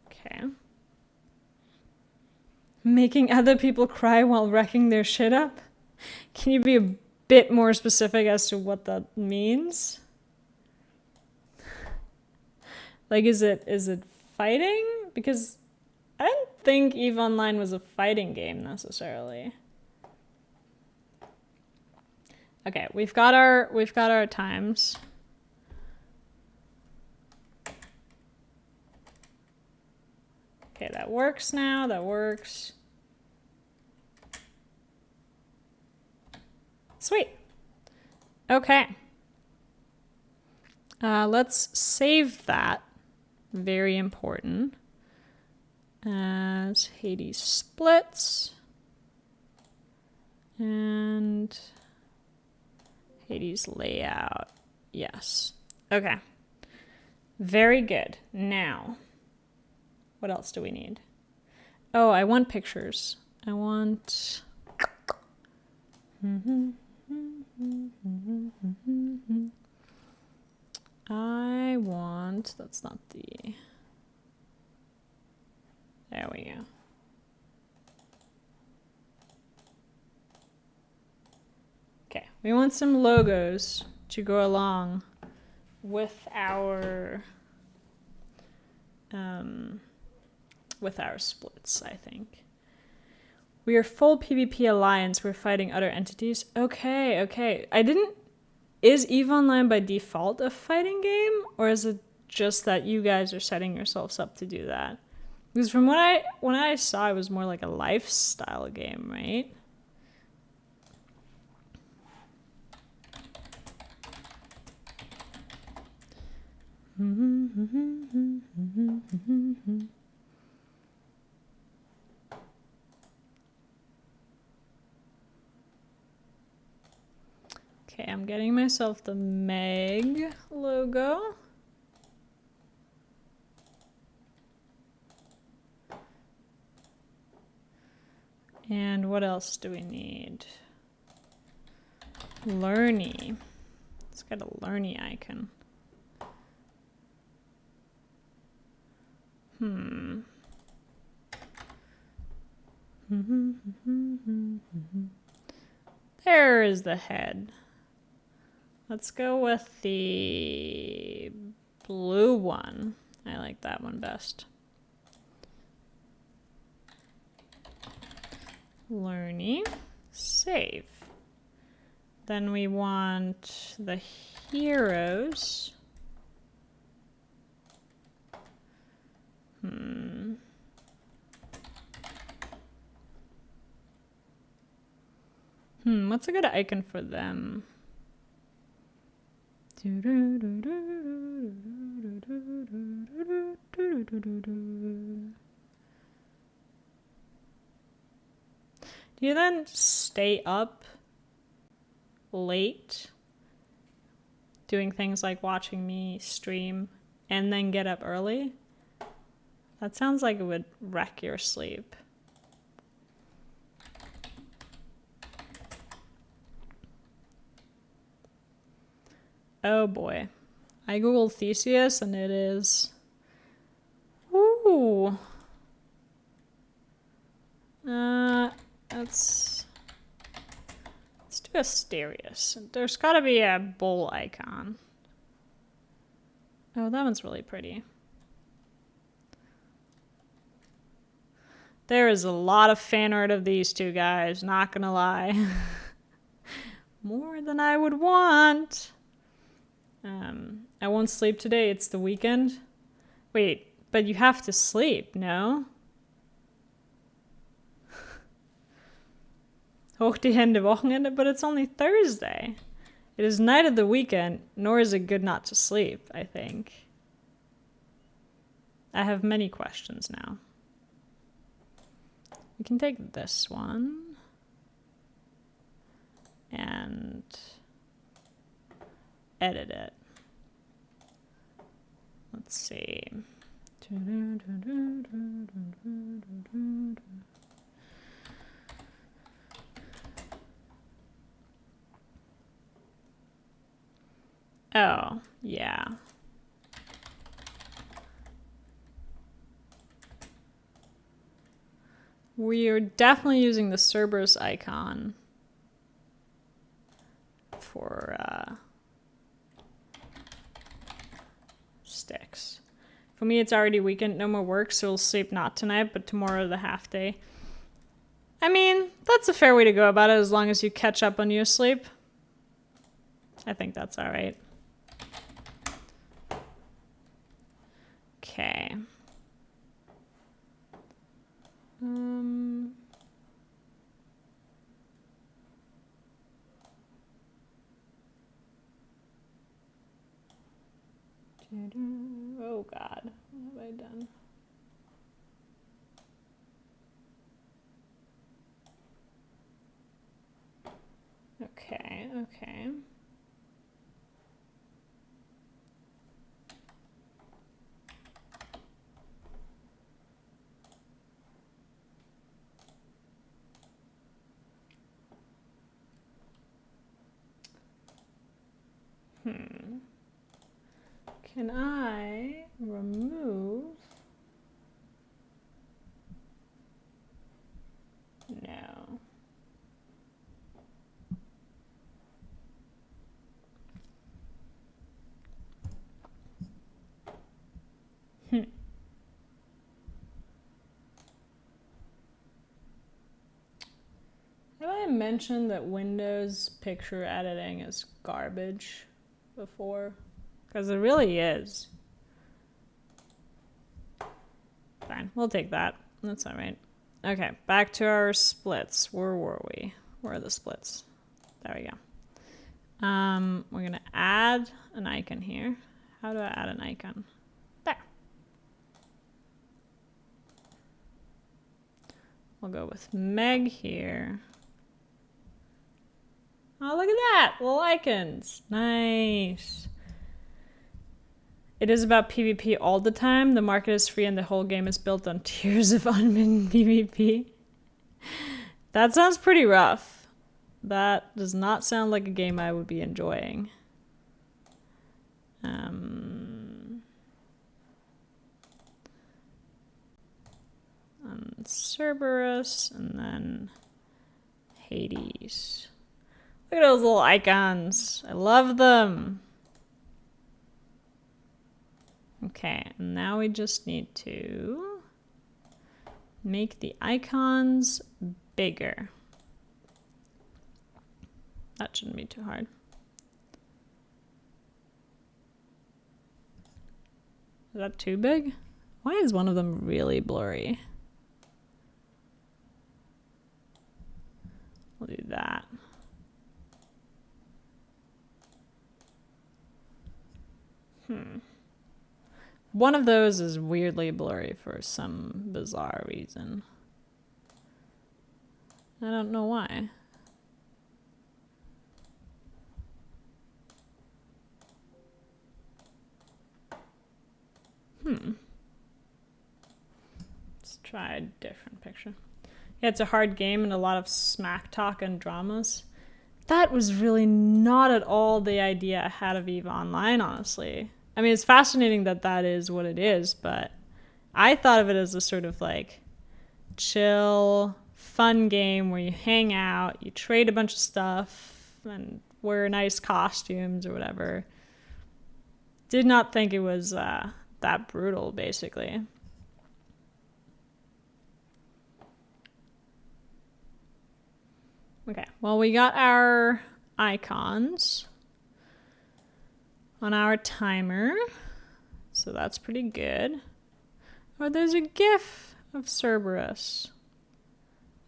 Okay. Making other people cry while wrecking their shit up? Can you be a bit more specific as to what that means? Like, is it fighting? Because I didn't think EVE Online was a fighting game necessarily. Okay, we've got our times. Okay, that works now. That works. Sweet. Okay. Let's save that. Very important. As Hades splits. And Hades layout. Yes. Okay. Very good. Now, what else do we need? Oh, I want pictures. I want... I want... That's not the... There we go. Okay, we want some logos to go along with our splits, I think. We are full PvP alliance. We're fighting other entities. Okay, okay. Is EVE Online by default a fighting game? Or is it just that you guys are setting yourselves up to do that? Because from what I saw, it was more like a lifestyle game, right? Okay, I'm getting myself the Meg logo. And what else do we need? Learny. It's got a Learny icon. There is the head. Let's go with the blue one. I like that one best. Learny. Save. Then we want the heroes. What's a good icon for them? Do you then stay up late doing things like watching me stream and then get up early? That sounds like it would wreck your sleep. Oh boy. I googled Theseus and it is... Ooh. Let's do Asterius. There's gotta be a bull icon. Oh, that one's really pretty. There is a lot of fan art of these two guys, not gonna lie. More than I would want. I won't sleep today, it's the weekend. Wait, but you have to sleep, no? Hoch die Hände Wochenende, but it's only Thursday. It is night of the weekend, nor is it good not to sleep, I think. I have many questions now. We can take this one. And edit it. Let's see. Oh, yeah. We are definitely using the Cerberus icon for sticks. For me, it's already weekend, no more work, so we'll sleep not tonight, but tomorrow the half day. I mean, that's a fair way to go about it as long as you catch up on your sleep. I think that's all right. Okay. Oh God, what have I done? Okay, okay. Can I remove? No. Have I mentioned that Windows picture editing is garbage before? Because it really is. Fine, we'll take that. That's all right. Okay, back to our splits. Where were we? Where are the splits? There we go. We're gonna add an icon here. How do I add an icon? There. We'll go with Meg here. Oh, look at that! Little icons. Nice. It is about PvP all the time. The market is free and the whole game is built on tiers of unbidden PvP. That sounds pretty rough. That does not sound like a game I would be enjoying. Cerberus and then Hades. Look at those little icons. I love them. Okay, and now we just need to make the icons bigger. That shouldn't be too hard. Is that too big? Why is one of them really blurry? We'll do that. One of those is weirdly blurry for some bizarre reason. I don't know why. Let's try a different picture. Yeah, it's a hard game and a lot of smack talk and dramas. That was really not at all the idea I had of EVE Online, honestly. I mean, it's fascinating that that is what it is, but I thought of it as a sort of like chill, fun game where you hang out, you trade a bunch of stuff, and wear nice costumes or whatever. Did not think it was that brutal, basically. Okay, well, we got our icons on our timer, so that's pretty good. Oh, there's a GIF of Cerberus.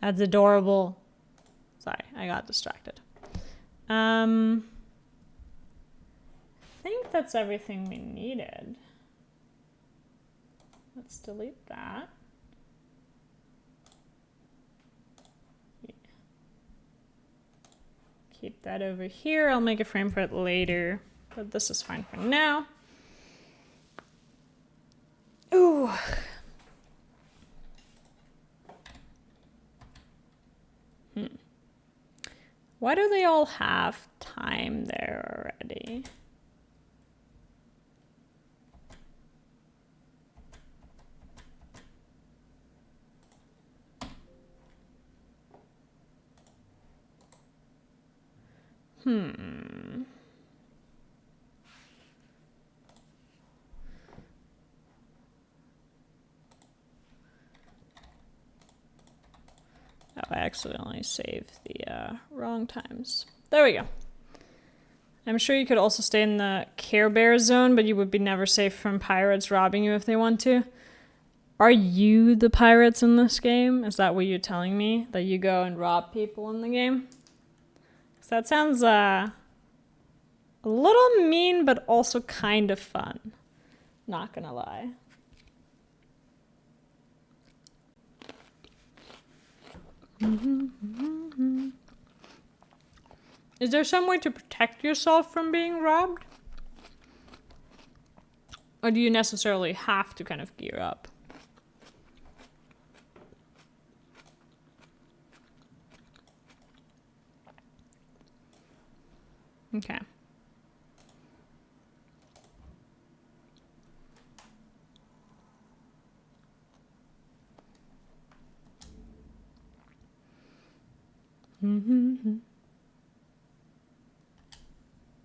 That's adorable. Sorry, I got distracted. I think that's everything we needed. Let's delete that. Keep that over here. I'll make a frame for it later, but this is fine for now. Ooh. Why do they all have time there already? Oh, I accidentally saved the wrong times. There we go. I'm sure you could also stay in the Care Bear zone, but you would be never safe from pirates robbing you if they want to. Are you the pirates in this game? Is that what you're telling me? That you go and rob people in the game? 'Cause that sounds a little mean, but also kind of fun. Not gonna lie. Is there some way to protect yourself from being robbed? Or do you necessarily have to kind of gear up? Okay.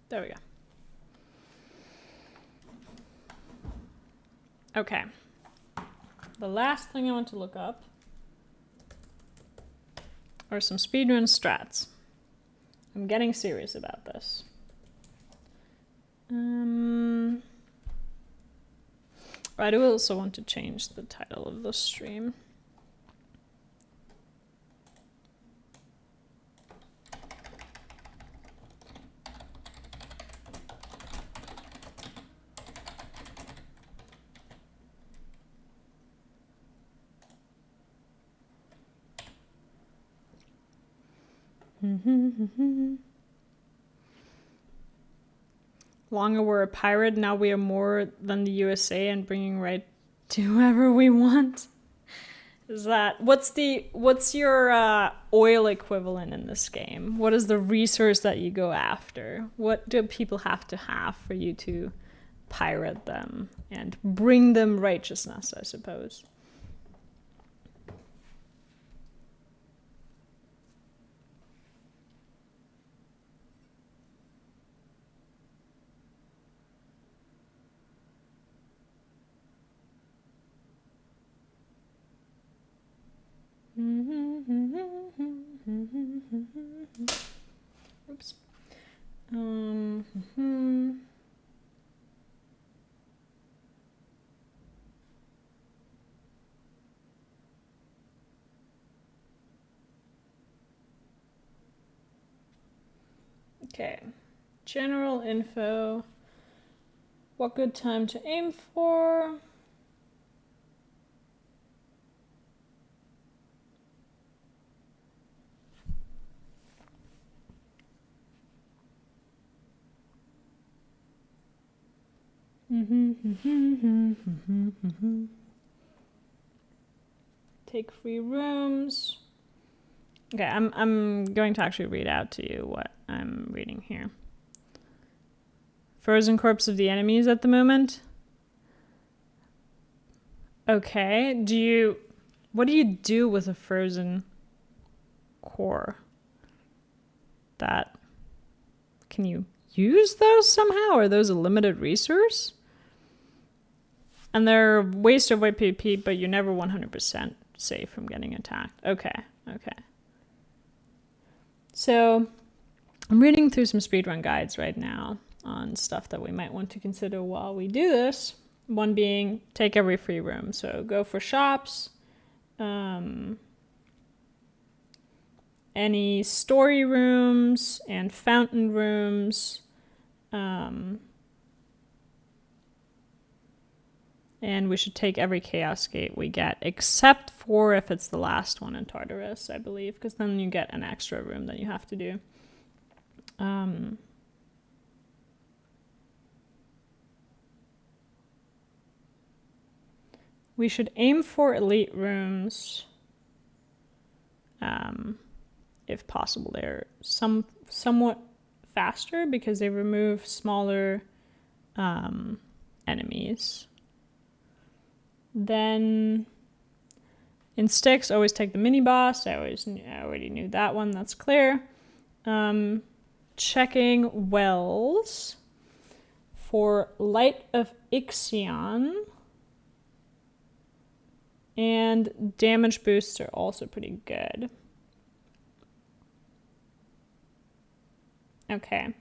There we go. Okay. The last thing I want to look up are some speedrun strats. I'm getting serious about this. I do also want to change the title of the stream. Longer we're a pirate, now we are more than the USA and bringing right to whoever we want. Is that what's your oil equivalent in this game? What is the resource that you go after? What do people have to have for you to pirate them and bring them righteousness, I suppose? Oops. Okay. General info. What good time to aim for? Take free rooms. Okay, I'm going to actually read out to you what I'm reading here. Frozen corpse of the enemies at the moment. Okay, what do you do with a frozen core? Can you use those somehow? Are those a limited resource? And they're waste of PvP, but you're never 100% safe from getting attacked. Okay. So I'm reading through some speedrun guides right now on stuff that we might want to consider while we do this. One being take every free room. So go for shops, any story rooms and fountain rooms, and we should take every chaos gate we get, except for if it's the last one in Tartarus, I believe, because then you get an extra room that you have to do. We should aim for elite rooms. If possible, they're somewhat faster because they remove smaller enemies. Then in sticks, always take the mini boss. I already knew that one. That's clear. Checking wells for Light of Ixion. And damage boosts are also pretty good. Okay.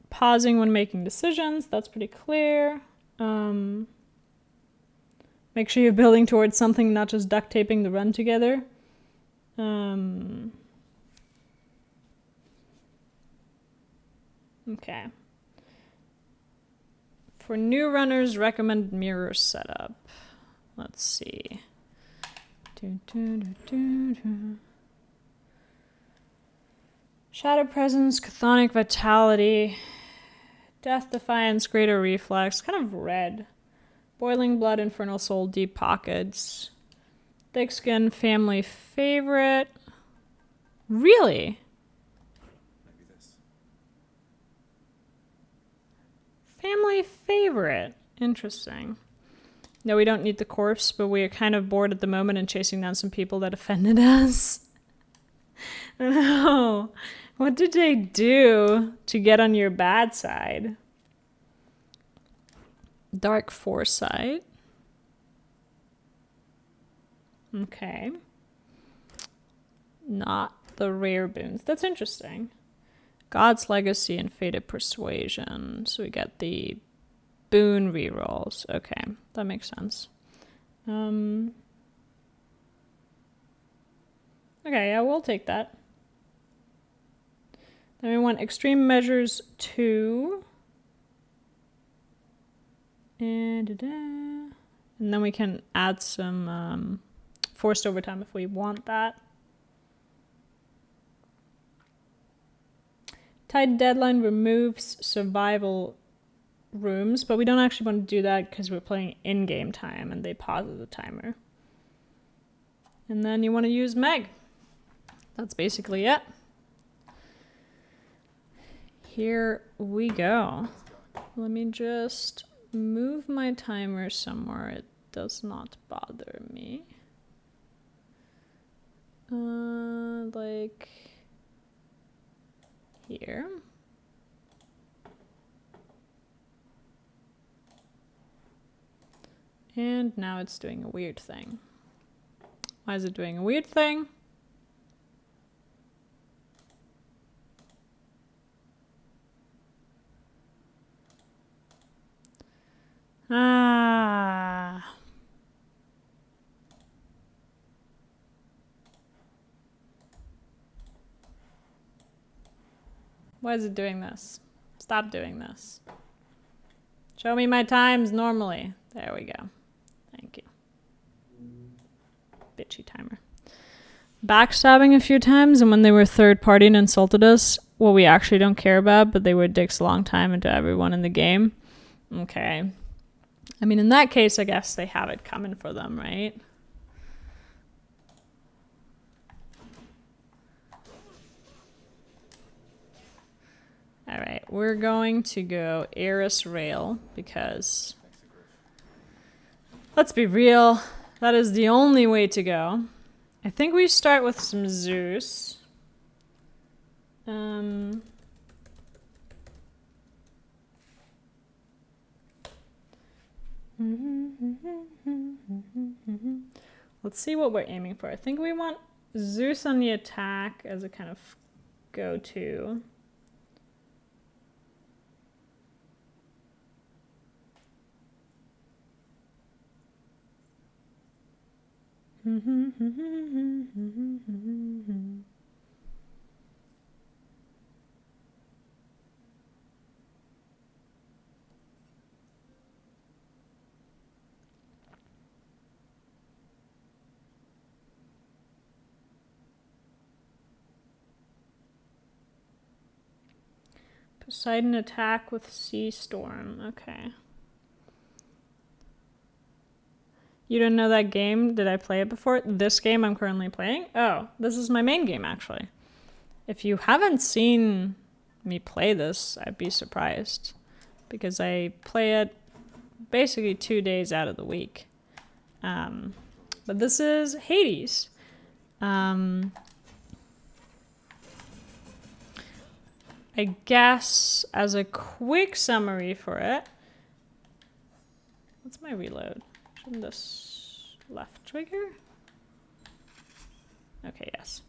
Pausing when making decisions, that's pretty clear. Make sure you're building towards something, not just duct taping the run together. Okay. For new runners, recommend mirror setup. Let's see. Shadow Presence, Chthonic Vitality, Death Defiance, Greater Reflex, kind of red. Boiling Blood, Infernal Soul, Deep Pockets. Thick Skin, Family Favorite. Really? Maybe this. Family Favorite. Interesting. No, we don't need the corpse, but we are kind of bored at the moment and chasing down some people that offended us. No. What did they do to get on your bad side? Dark Foresight. Okay. Not the rare boons. That's interesting. God's Legacy and Fated Persuasion. So we get the boon rerolls. Okay, that makes sense. Okay, yeah, we'll take that. Then we want Extreme Measures 2. And then we can add some forced overtime if we want that. Tight Deadline removes survival rooms, but we don't actually want to do that because we're playing in-game time and they pause the timer. And then you want to use Meg. That's basically it. Here we go. Let me just move my timer somewhere it does not bother me. Like here. And now it's doing a weird thing. Why is it doing a weird thing? Ah. Why is it doing this? Stop doing this. Show me my times normally. There we go. Thank you. Bitchy timer. Backstabbing a few times, and when they were third party and insulted us, what we actually don't care about, but they were dicks a long time into everyone in the game. Okay. I mean, in that case, I guess they have it coming for them, right? All right, we're going to go Eris Rail because, let's be real, that is the only way to go. I think we start with some Zeus. Let's see what we're aiming for. I think we want Zeus on the attack as a kind of go-to. Poseidon attack with Sea Storm. Okay. You didn't know that game? Did I play it before? This game I'm currently playing? Oh, this is my main game, actually. If you haven't seen me play this, I'd be surprised. Because I play it basically 2 days out of the week. But this is Hades. I guess as a quick summary for it, what's my reload? Shouldn't this left trigger? Okay, yes.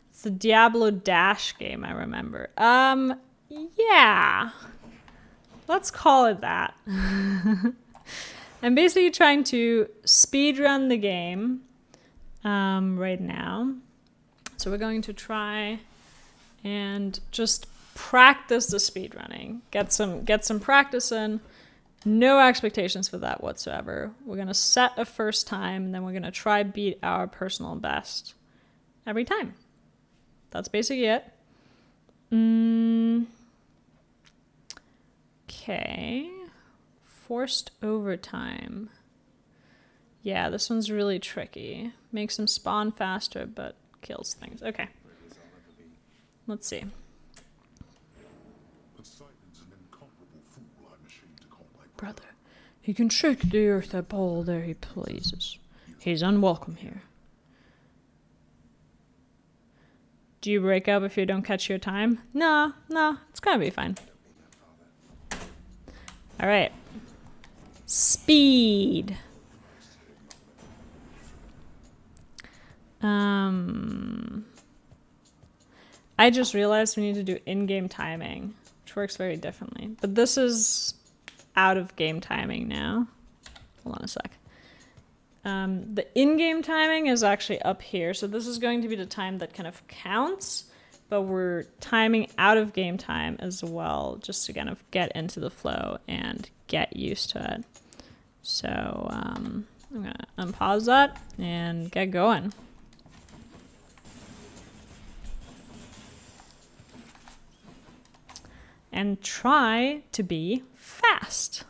It's the Diablo Dash game, I remember. Yeah. Let's call it that. I'm basically trying to speedrun the game right now. So we're going to try and just practice the speedrunning. Get some practice in. No expectations for that whatsoever. We're gonna set a first time, and then we're gonna try beat our personal best every time. That's basically it. Okay. Forced overtime. Yeah, this one's really tricky. Makes them spawn faster, but kills things. Okay. Let's see. Poseidon's an incomparable fool, I'm ashamed to call my Brother, he can shake the earth up all there he pleases. He's unwelcome here. Do you break up if you don't catch your time? No, it's gonna be fine. Alright. Speed. I just realized we need to do in-game timing, which works very differently. But this is out of game timing now. Hold on a sec. The in-game timing is actually up here. So this is going to be the time that kind of counts, but we're timing out of game time as well, just to kind of get into the flow and get used to it. So I'm gonna unpause that and get going. And try to be fast.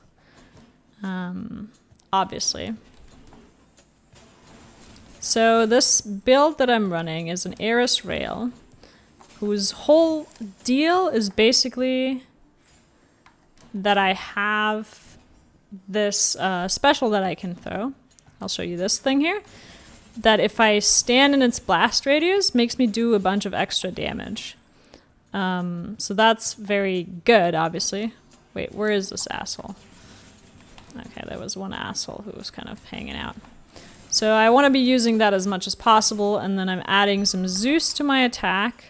Obviously. So this build that I'm running is an Eris rail, whose whole deal is basically that I have this special that I can throw. I'll show you this thing here. That if I stand in its blast radius, makes me do a bunch of extra damage. So that's very good, obviously. Wait, where is this asshole? Okay, there was one asshole who was kind of hanging out. So I want to be using that as much as possible, and then I'm adding some Zeus to my attack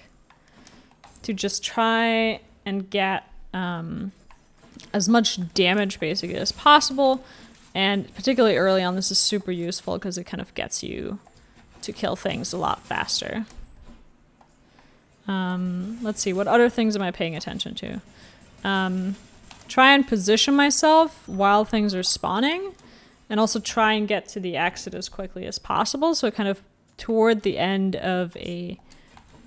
to just try and get as much damage basically as possible. And particularly early on, this is super useful because it kind of gets you to kill things a lot faster. Let's see, what other things am I paying attention to? Try and position myself while things are spawning, and also try and get to the exit as quickly as possible. So kind of toward the end of a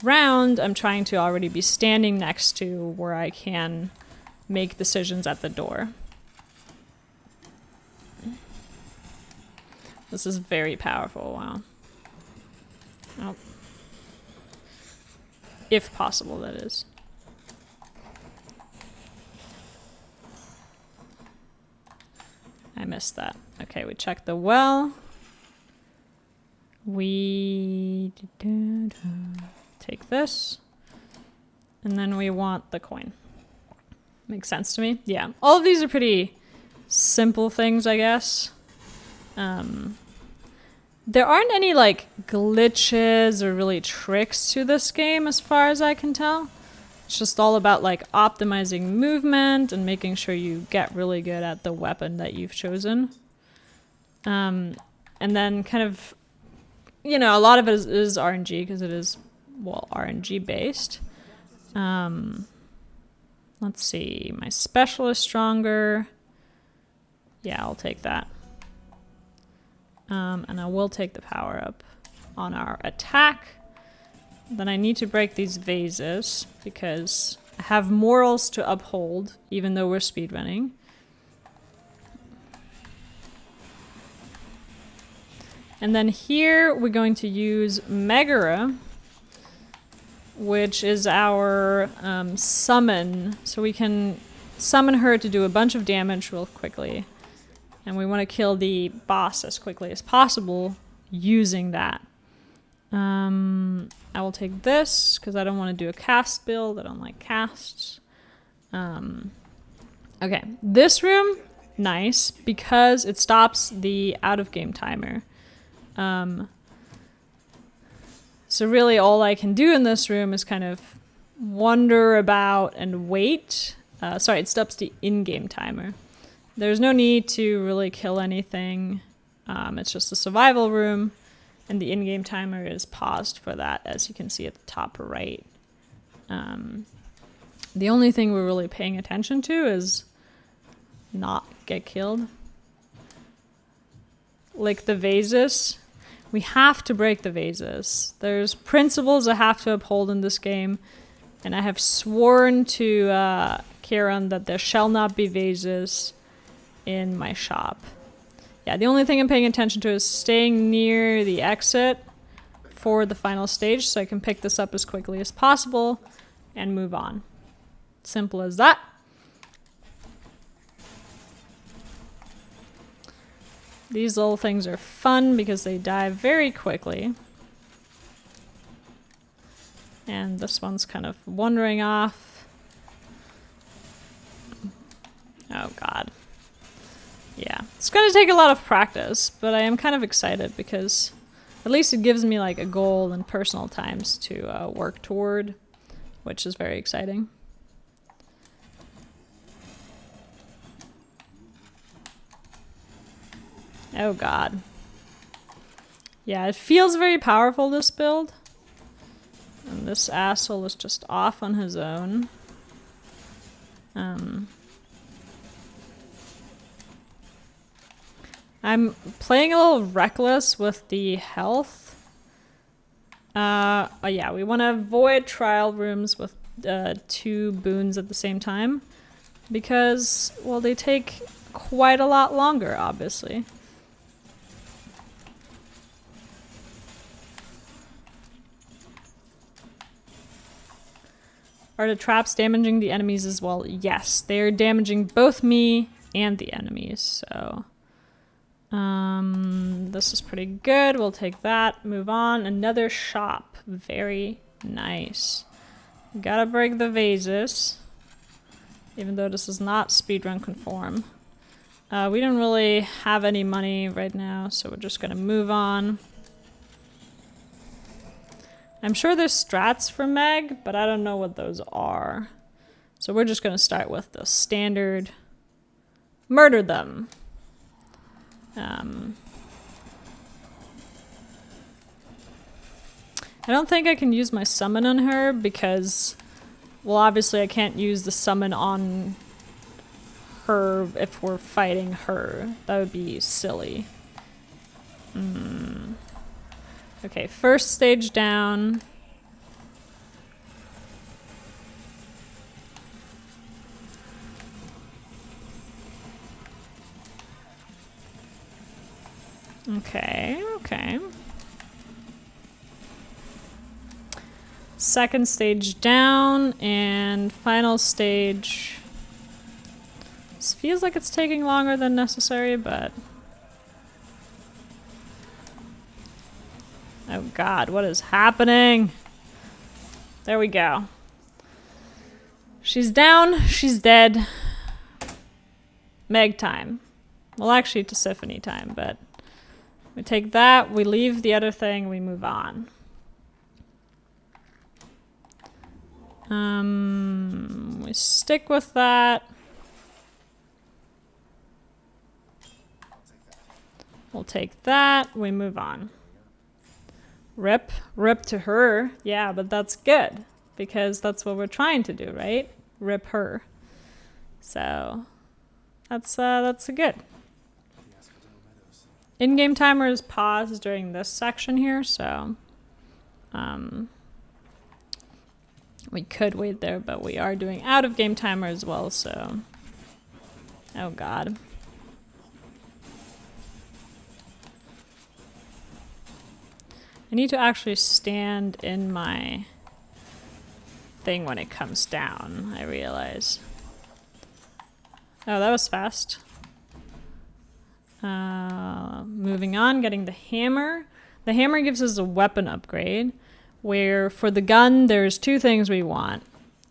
round, I'm trying to already be standing next to where I can make decisions at the door. This is very powerful, wow. Oh. If possible, that is. I missed that. Okay, we checked the well. We take this. And then we want the coin. Makes sense to me? Yeah. All of these are pretty simple things, I guess. There aren't any, like, glitches or really tricks to this game as far as I can tell. It's just all about, like, optimizing movement and making sure you get really good at the weapon that you've chosen. And then kind of, you know, a lot of it is RNG because it is, well, RNG based. Let's see. My special is stronger. Yeah, I'll take that. And I will take the power up on our attack. Then I need to break these vases because have morals to uphold, even though we're speedrunning. And then here we're going to use Megara, which is our summon. So we can summon her to do a bunch of damage real quickly. And we want to kill the boss as quickly as possible using that. I will take this because I don't want to do a cast build. I don't like casts. Okay, this room, nice, because it stops the out-of-game timer. So really all I can do in this room is kind of wander about and wait. Sorry, it stops the in-game timer. There's no need to really kill anything. It's just a survival room, and the in-game timer is paused for that, as you can see at the top right. The only thing we're really paying attention to is not get killed. Like the vases. We have to break the vases. There's principles I have to uphold in this game, and I have sworn to Kieran that there shall not be vases in my shop. Yeah, the only thing I'm paying attention to is staying near the exit for the final stage so I can pick this up as quickly as possible and move on. Simple as that. These little things are fun because they die very quickly. And this one's kind of wandering off. Oh god. Yeah, it's going to take a lot of practice, but I am kind of excited because at least it gives me like a goal and personal times to work toward, which is very exciting. Oh god. Yeah, it feels very powerful, this build. And this asshole is just off on his own. I'm playing a little reckless with the health. Oh yeah, we want to avoid trial rooms with 2 boons at the same time. Because, well, they take quite a lot longer, obviously. Are the traps damaging the enemies as well? Yes, they are damaging both me and the enemies, so... this is pretty good. We'll take that, move on. Another shop. Very nice. Gotta break the vases. Even though this is not speedrun conform. We don't really have any money right now, so we're just gonna move on. I'm sure there's strats for Meg, but I don't know what those are. So we're just gonna start with the standard. Murder them. I don't think I can use my summon on her because, well, obviously I can't use the summon on her if we're fighting her. That would be silly. Okay, first stage down. Okay, okay. Second stage down, and final stage. This feels like it's taking longer than necessary, but... Oh god, what is happening? There we go. She's down, she's dead. Meg time. Well, actually, Tisiphone time, but... We take that, we leave the other thing, we move on. We stick with that. We'll take that, we move on. Rip to her. Yeah, but that's good because that's what we're trying to do, right? Rip her. So that's good. In-game timer is paused during this section here, so we We could wait there, but we are doing out of game timer as well, so... Oh god. I need to actually stand in my thing when it comes down, I realize. Oh, that was fast. Moving on, getting the hammer. The hammer gives us a weapon upgrade, where for the gun, there's two things we want.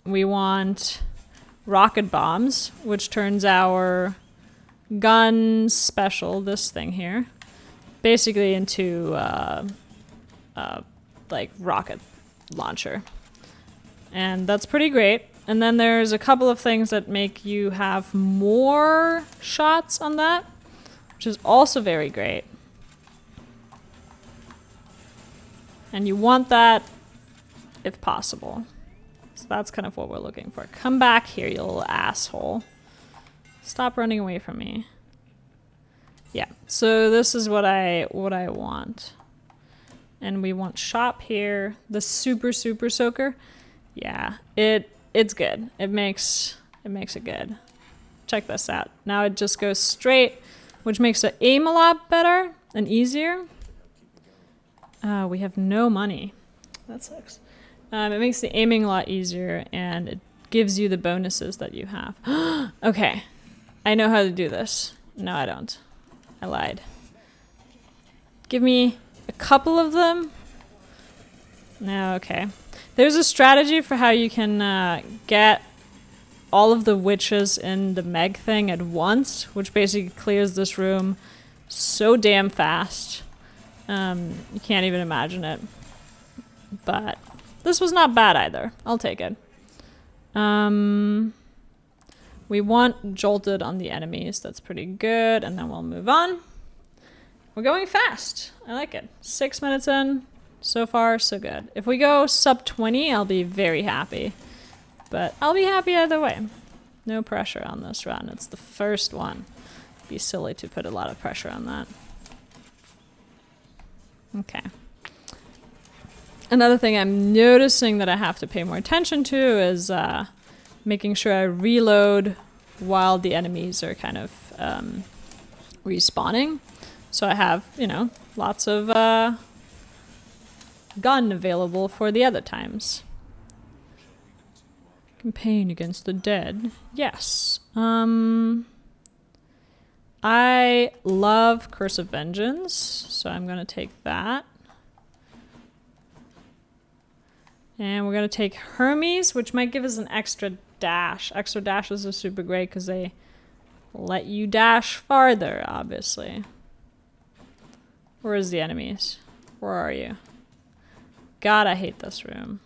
We want rocket bombs, which turns our gun special, this thing here, basically into like rocket launcher. And that's pretty great. And then there's a couple of things that make you have more shots on that, which is also very great. And you want that if possible. So that's kind of what we're looking for. Come back here, you little asshole. Stop running away from me. Yeah, so this is what I want. And we want shop here. The super soaker. Yeah, it's good. It makes it good. Check this out. Now it just goes straight, which makes the aim a lot better and easier. We have no money. That sucks. It makes the aiming a lot easier, and it gives you the bonuses that you have. Okay, I know how to do this. No, I don't. I lied. Give me a couple of them. No, okay. There's a strategy for how you can get all of the witches in the Meg thing at once, which basically clears this room so damn fast. You can't even imagine it. But this was not bad either. I'll take it. We want jolted on the enemies. That's pretty good. And then we'll move on. We're going fast. I like it. 6 minutes in. So far, so good. If we go sub 20, I'll be very happy. But I'll be happy either way. No pressure on this run. It's the first one. It'd be silly to put a lot of pressure on that. Okay. Another thing I'm noticing that I have to pay more attention to is making sure I reload while the enemies are kind of respawning. So I have, you know, lots of gun available for the other times. Campaign against the dead. Yes. I love Curse of Vengeance, so I'm going to take that. And we're going to take Hermes, which might give us an extra dash. Extra dashes are super great because they let you dash farther, obviously. Where is the enemies? Where are you? God, I hate this room.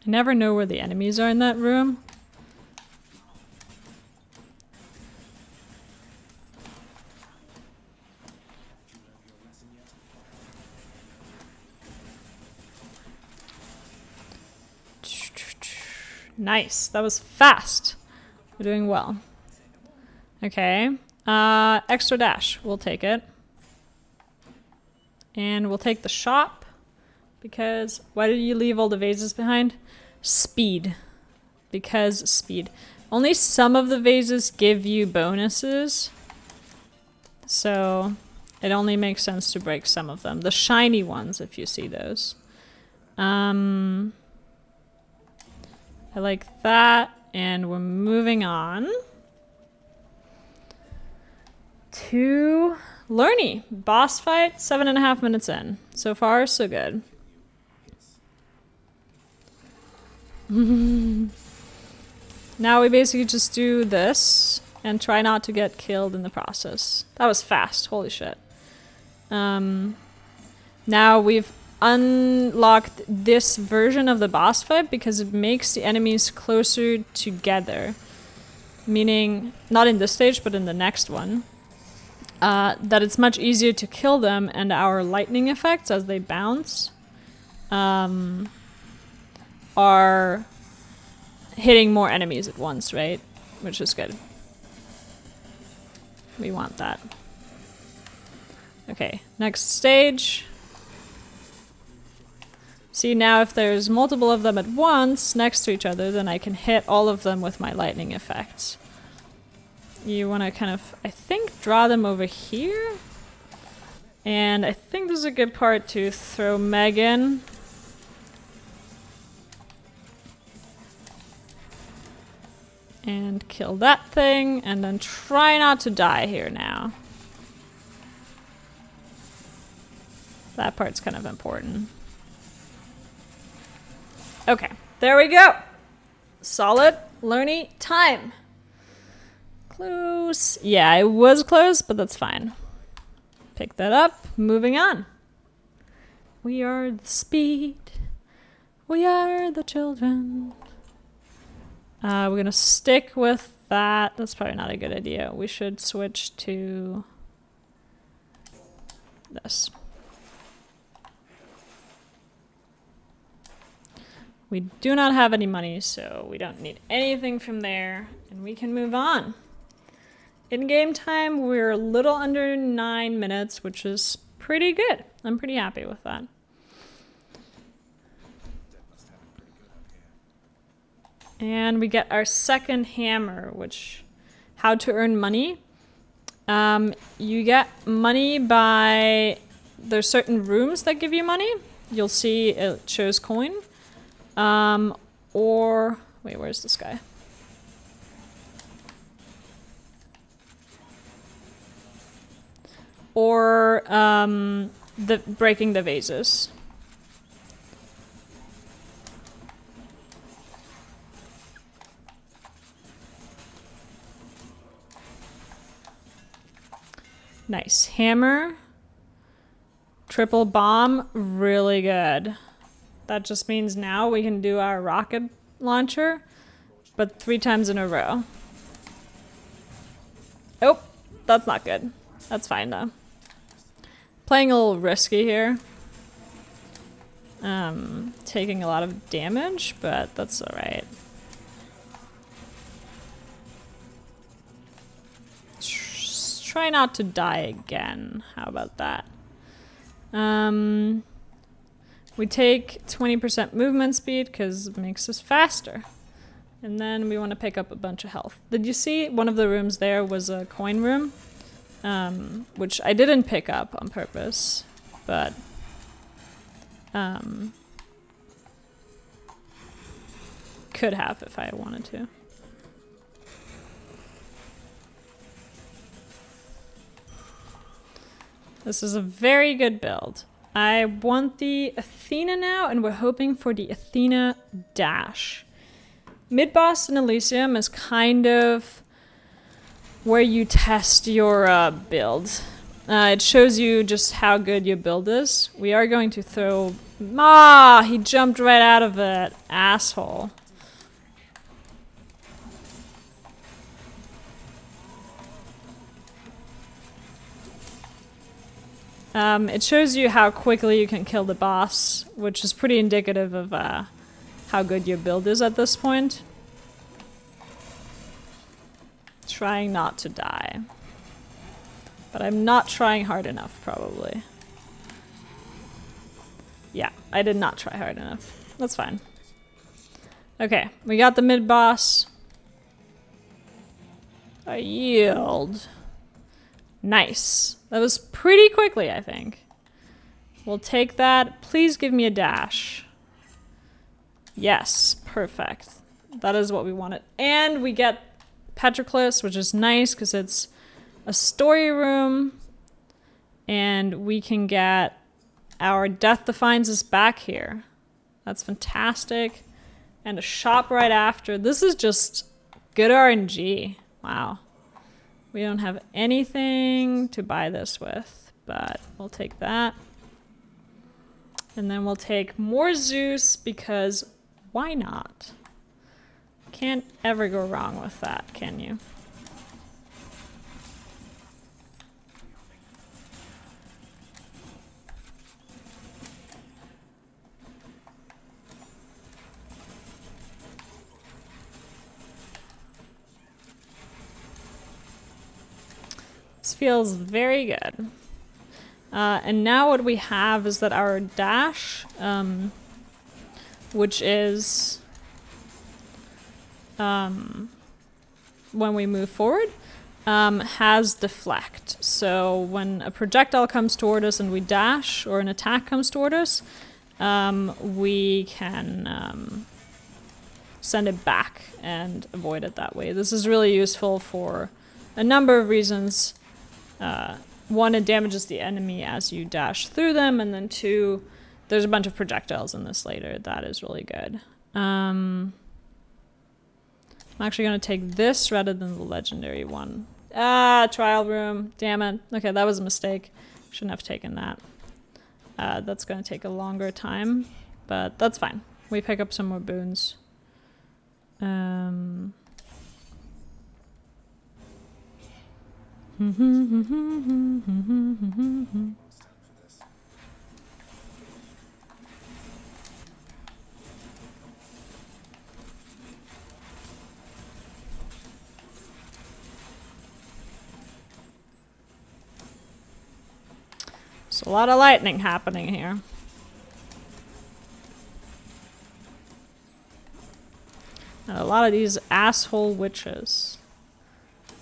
I never know where the enemies are in that room. Nice. That was fast. We're doing well. Okay. Extra dash. We'll take it. And we'll take the shop. Because... Why did you leave all the vases behind? Speed. Because speed. Only some of the vases give you bonuses. So... It only makes sense to break some of them. The shiny ones, if you see those. I like that, and we're moving on to Lerny. Boss fight, 7.5 minutes in. So far, so good. Now we basically just do this and try not to get killed in the process. That was fast, holy shit. Now we've unlocked this version of the boss fight because it makes the enemies closer together. Meaning, not in this stage, but in the next one. That it's much easier to kill them, and our lightning effects as they bounce are hitting more enemies at once, right? Which is good. We want that. Okay, next stage. See, now if there's multiple of them at once next to each other, then I can hit all of them with my lightning effects. You want to kind of, I think, draw them over here. And I think this is a good part to throw Meg in. And kill that thing, and then try not to die here now. That part's kind of important. Okay, there we go. Solid learning time. Close. Yeah, I was close, but that's fine. Pick that up. Moving on. We are the speed. We are the children. We're gonna stick with that. That's probably not a good idea. We should switch to this. We do not have any money, so we don't need anything from there, and we can move on. In game time, we're a little under 9 minutes, which is pretty good. I'm pretty happy with that. And we get our second hammer, which, how to earn money. You get money by, there's certain rooms that give you money. You'll see it shows coin. Or, wait, where's this guy? Or, the breaking the vases. Nice. Hammer. Triple bomb. Really good. That just means now we can do our rocket launcher, but 3 times in a row. Oh, that's not good. That's fine though. Playing a little risky here. Taking a lot of damage, but that's alright. Try not to die again. How about that? We take 20% movement speed because it makes us faster. And then we want to pick up a bunch of health. Did you see one of the rooms there was a coin room? Which I didn't pick up on purpose, but could have if I wanted to. This is a very good build. I want the Athena now, and we're hoping for the Athena dash. Mid-boss in Elysium is kind of where you test your build. It shows you just how good your build is. We are going to throw... Ah! He jumped right out of it. Asshole. It shows you how quickly you can kill the boss, which is pretty indicative of how good your build is at this point. Trying not to die. But I'm not trying hard enough, probably. Yeah, I did not try hard enough. That's fine. Okay, we got the mid-boss. A yield. Nice. That was pretty quickly, I think. We'll take that. Please give me a dash. Yes, perfect. That is what we wanted. And we get Petroclus, which is nice because it's a story room. And we can get our Death Defines Us back here. That's fantastic. And a shop right after. This is just good RNG. Wow. We don't have anything to buy this with, but we'll take that. And then we'll take more Zeus because why not? Can't ever go wrong with that, can you? This feels very good. And now what we have is that our dash which is when we move forward, has deflect. So when a projectile comes toward us and we dash, or an attack comes toward us, we can send it back and avoid it that way. This is really useful for a number of reasons. One, it damages the enemy as you dash through them, and then two, there's a bunch of projectiles in this later. That is really good. I'm actually going to take this rather than the legendary one. Trial room. Damn it. Okay, that was a mistake. Shouldn't have taken that. That's going to take a longer time, but that's fine. We pick up some more boons. There's a lot of lightning happening here. And a lot of these asshole witches.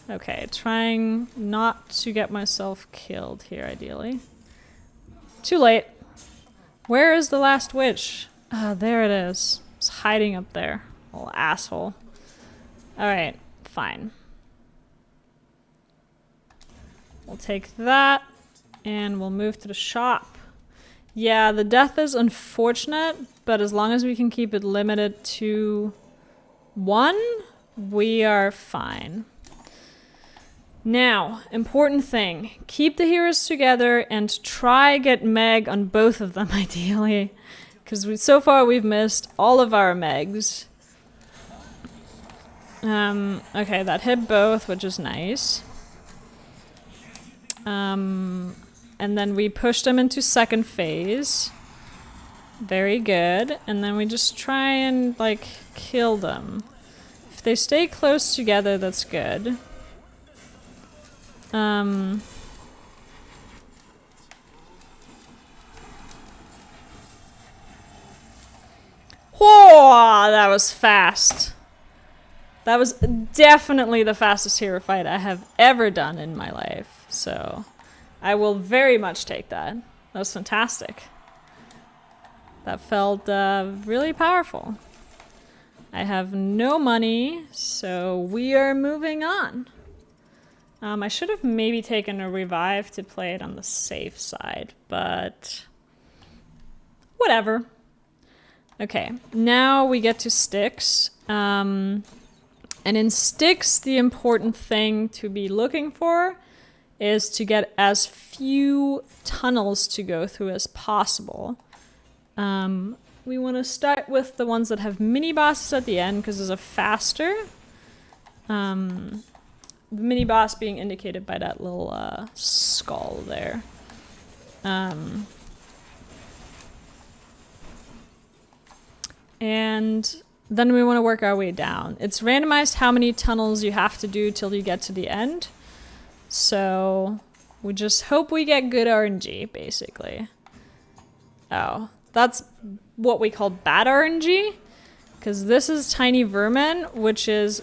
Okay, trying not to get myself killed here, ideally. Too late. Where is the last witch? Ah, there it is. It's hiding up there. Little asshole. Alright, fine. We'll take that, and we'll move to the shop. Yeah, the death is unfortunate, but as long as we can keep it limited to 1, we are fine. Now, important thing. Keep the heroes together and try get Meg on both of them, ideally. Because so far we've missed all of our Megs. Okay, that hit both, which is nice. And then we pushed them into second phase. Very good. And then we just try and, like, kill them. If they stay close together, that's good. Whoa, that was fast. That was definitely the fastest hero fight I have ever done in my life. So I will very much take that. That was fantastic. That felt really powerful. I have no money, so we are moving on. I should have maybe taken a revive to play it on the safe side, but whatever. Okay, now we get to sticks. And in sticks, the important thing to be looking for is to get as few tunnels to go through as possible. We want to start with the ones that have mini bosses at the end because those are faster. The mini boss being indicated by that little skull there. And then we want to work our way down. It's randomized how many tunnels you have to do till you get to the end. So we just hope we get good RNG, basically. Oh, that's what we call bad RNG. Because this is Tiny Vermin, which is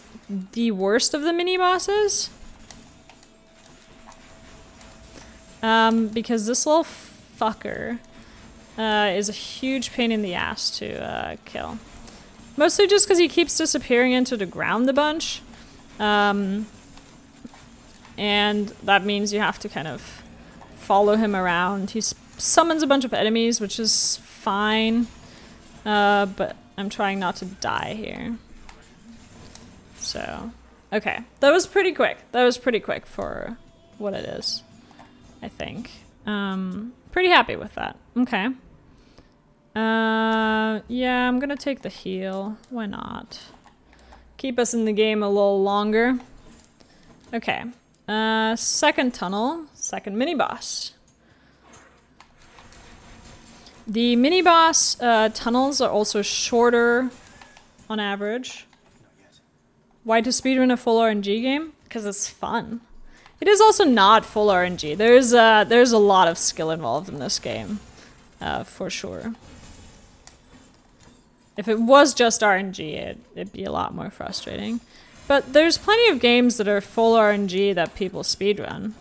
the worst of the mini-bosses. Because this little fucker is a huge pain in the ass to kill. Mostly just because he keeps disappearing into the ground a bunch. And that means you have to kind of follow him around. He summons a bunch of enemies, which is fine. But I'm trying not to die here. So, okay. That was pretty quick. That was pretty quick for what it is, I think. Pretty happy with that. Okay. Yeah, I'm gonna take the heal. Why not? Keep us in the game a little longer. Okay. Second tunnel. Second mini-boss. The mini-boss tunnels are also shorter on average. Why to speedrun a full RNG game? Because it's fun. It is also not full RNG. There's a lot of skill involved in this game, for sure. If it was just RNG, it'd be a lot more frustrating. But there's plenty of games that are full RNG that people speedrun.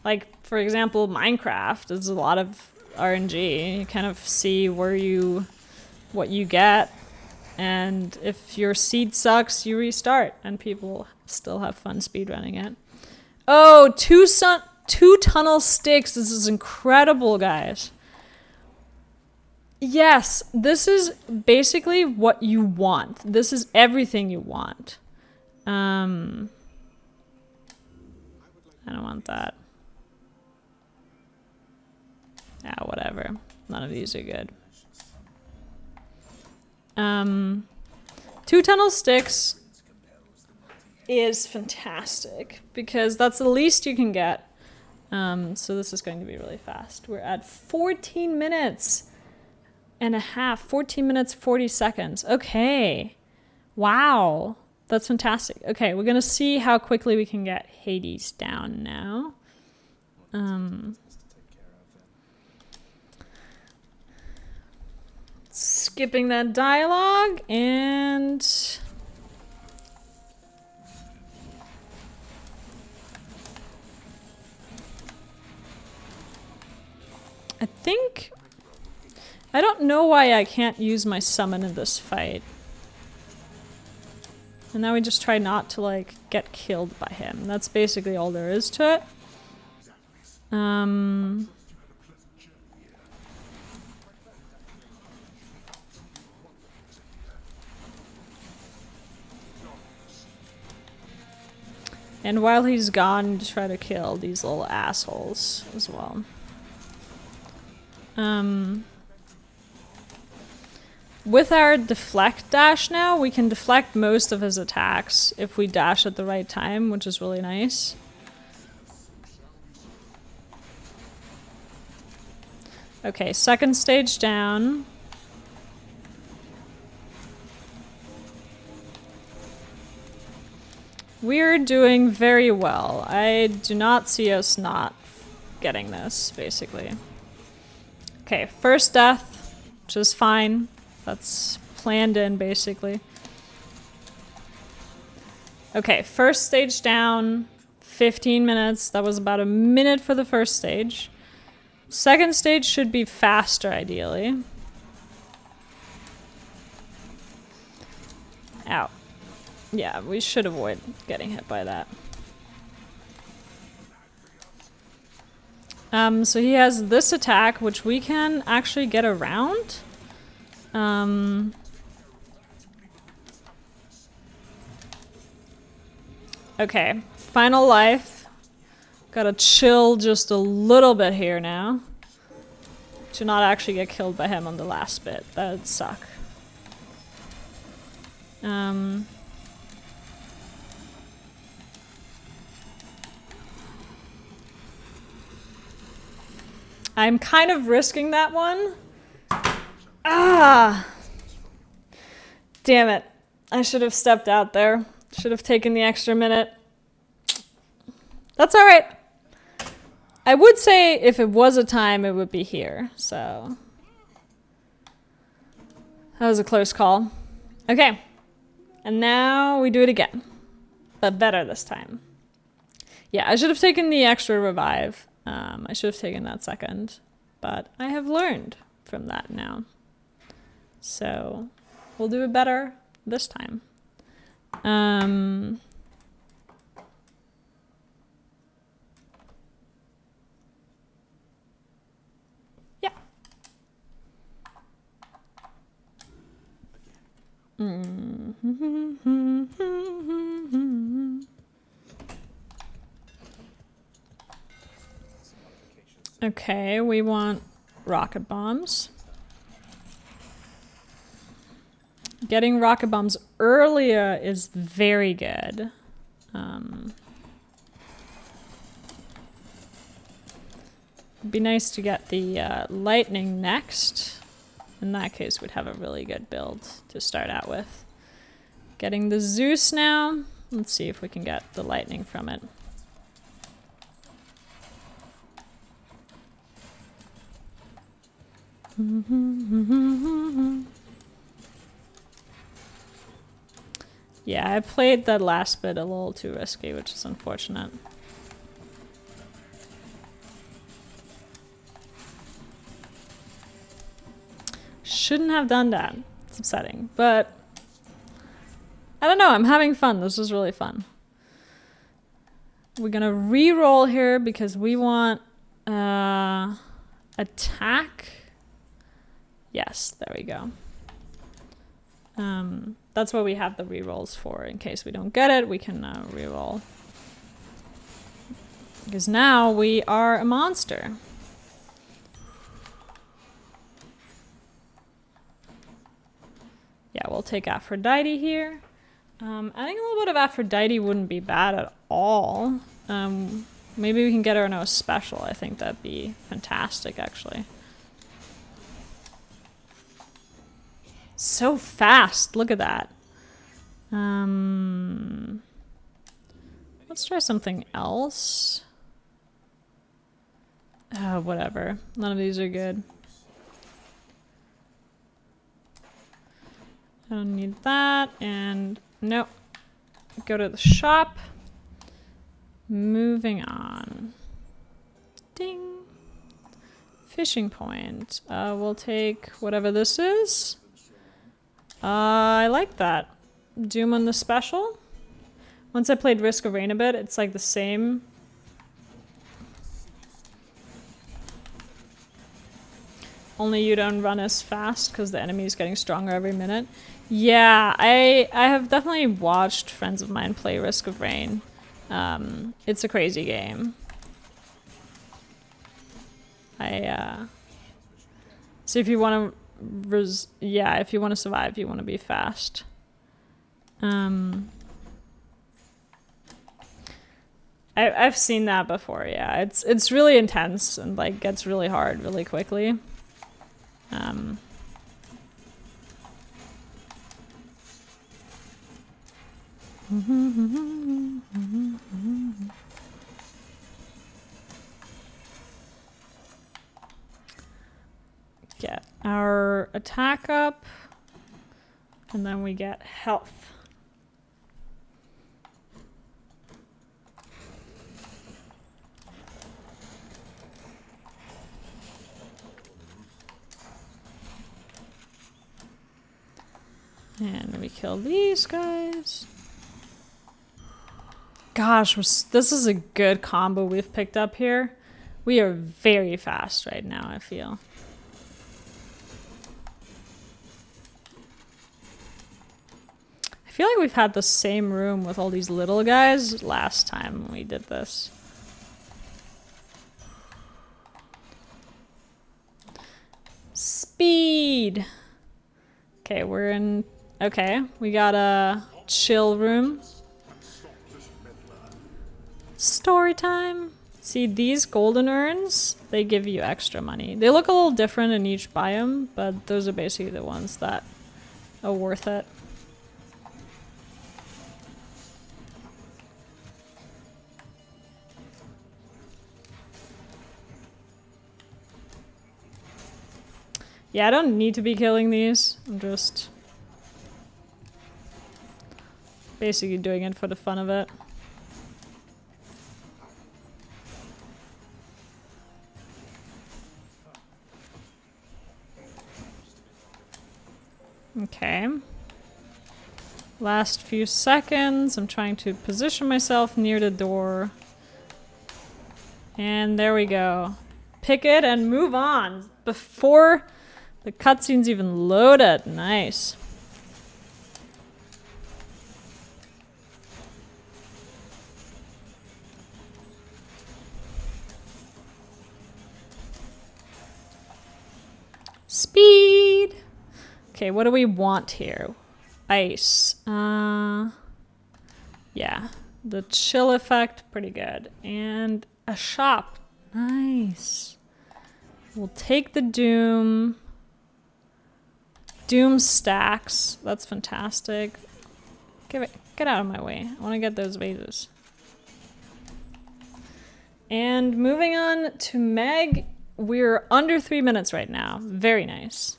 Like, for example, Minecraft is a lot of RNG. You kind of see what you get, and if your seed sucks, you restart, and people still have fun speedrunning it. Oh, two tunnel sticks. This is incredible, guys. Yes, this is basically what you want. This is everything you want. I don't want that. Yeah, whatever. None of these are good. 2 tunnel sticks is fantastic because that's the least you can get. So this is going to be really fast. We're at 14 minutes and a half. 14 minutes, 40 seconds. Okay. Wow. That's fantastic. Okay, we're going to see how quickly we can get Hades down now. Skipping that dialogue, and I don't know why I can't use my summon in this fight. And now we just try not to, like, get killed by him. That's basically all there is to it. And while he's gone, try to kill these little assholes as well. With our deflect dash now, we can deflect most of his attacks if we dash at the right time, which is really nice. Okay, second stage down. We're doing very well. I do not see us not getting this, basically. Okay, first death, which is fine. That's planned in, basically. Okay, first stage down, 15 minutes. That was about a minute for the first stage. Second stage should be faster, ideally. Ow. Yeah, we should avoid getting hit by that. So he has this attack, which we can actually get around. Okay, final life. Gotta chill just a little bit here now. To not actually get killed by him on the last bit. That'd suck. I'm kind of risking that one. Ah! Damn it. I should have stepped out there. Should have taken the extra minute. That's alright. I would say if it was a time, it would be here. So that was a close call. Okay. And now we do it again. But better this time. Yeah, I should have taken the extra revive. I should have taken that second, but I have learned from that now. So we'll do it better this time. Yeah. Okay, we want rocket bombs. Getting rocket bombs earlier is very good. It'd be nice to get the lightning next. In that case, we'd have a really good build to start out with. Getting the Zeus now. Let's see if we can get the lightning from it. Yeah, I played that last bit a little too risky, which is unfortunate. Shouldn't have done that. It's upsetting, but I don't know. I'm having fun. This is really fun. We're gonna re-roll here because we want attack. Yes, there we go. That's what we have the re-rolls for. In case we don't get it, we can re-roll. Because now we are a monster. Yeah, we'll take Aphrodite here. I think a little bit of Aphrodite wouldn't be bad at all. Maybe we can get her in a special. I think that'd be fantastic, actually. So fast. Look at that. Let's try something else. Whatever. None of these are good. I don't need that. And nope. Go to the shop. Moving on. Ding. Fishing point. We'll take whatever this is. I like that. Doom on the special. Once I played Risk of Rain a bit, it's like the same. Only you don't run as fast because the enemy is getting stronger every minute. Yeah, I have definitely watched friends of mine play Risk of Rain. It's a crazy game. So if you want to if you want to survive, you want to be fast. I've seen that before. Yeah, it's really intense and like gets really hard really quickly. Get our attack up, and then we get health. And we kill these guys. Gosh, this is a good combo we've picked up here. We are very fast right now, I feel. I feel like we've had the same room with all these little guys last time we did this. Speed! Okay, we're in... Okay, we got a chill room. Story time! See, these golden urns, they give you extra money. They look a little different in each biome, but those are basically the ones that are worth it. Yeah, I don't need to be killing these. I'm just basically doing it for the fun of it. Okay. Last few seconds. I'm trying to position myself near the door. And there we go. Pick it and move on before the cutscene's even loaded. Nice. Speed! Okay, what do we want here? Ice. Yeah. The chill effect, pretty good. And a shop. Nice. We'll take the Doom. Doom stacks. That's fantastic. Get out of my way. I want to get those vases. And moving on to Meg. we're under 3 minutes right now. Very nice.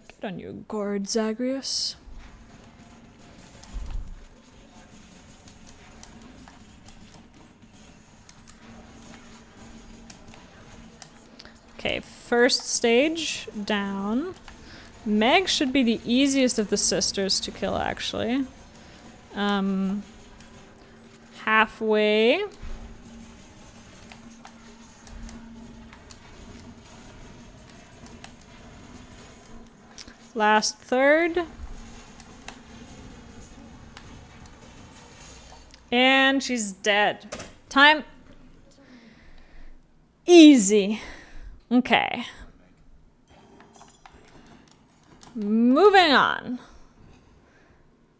Get on your guard, Zagreus. Okay, first stage down. Meg should be the easiest of the sisters to kill, actually. Halfway. Last third. And she's dead. Time. Easy. Okay. Moving on.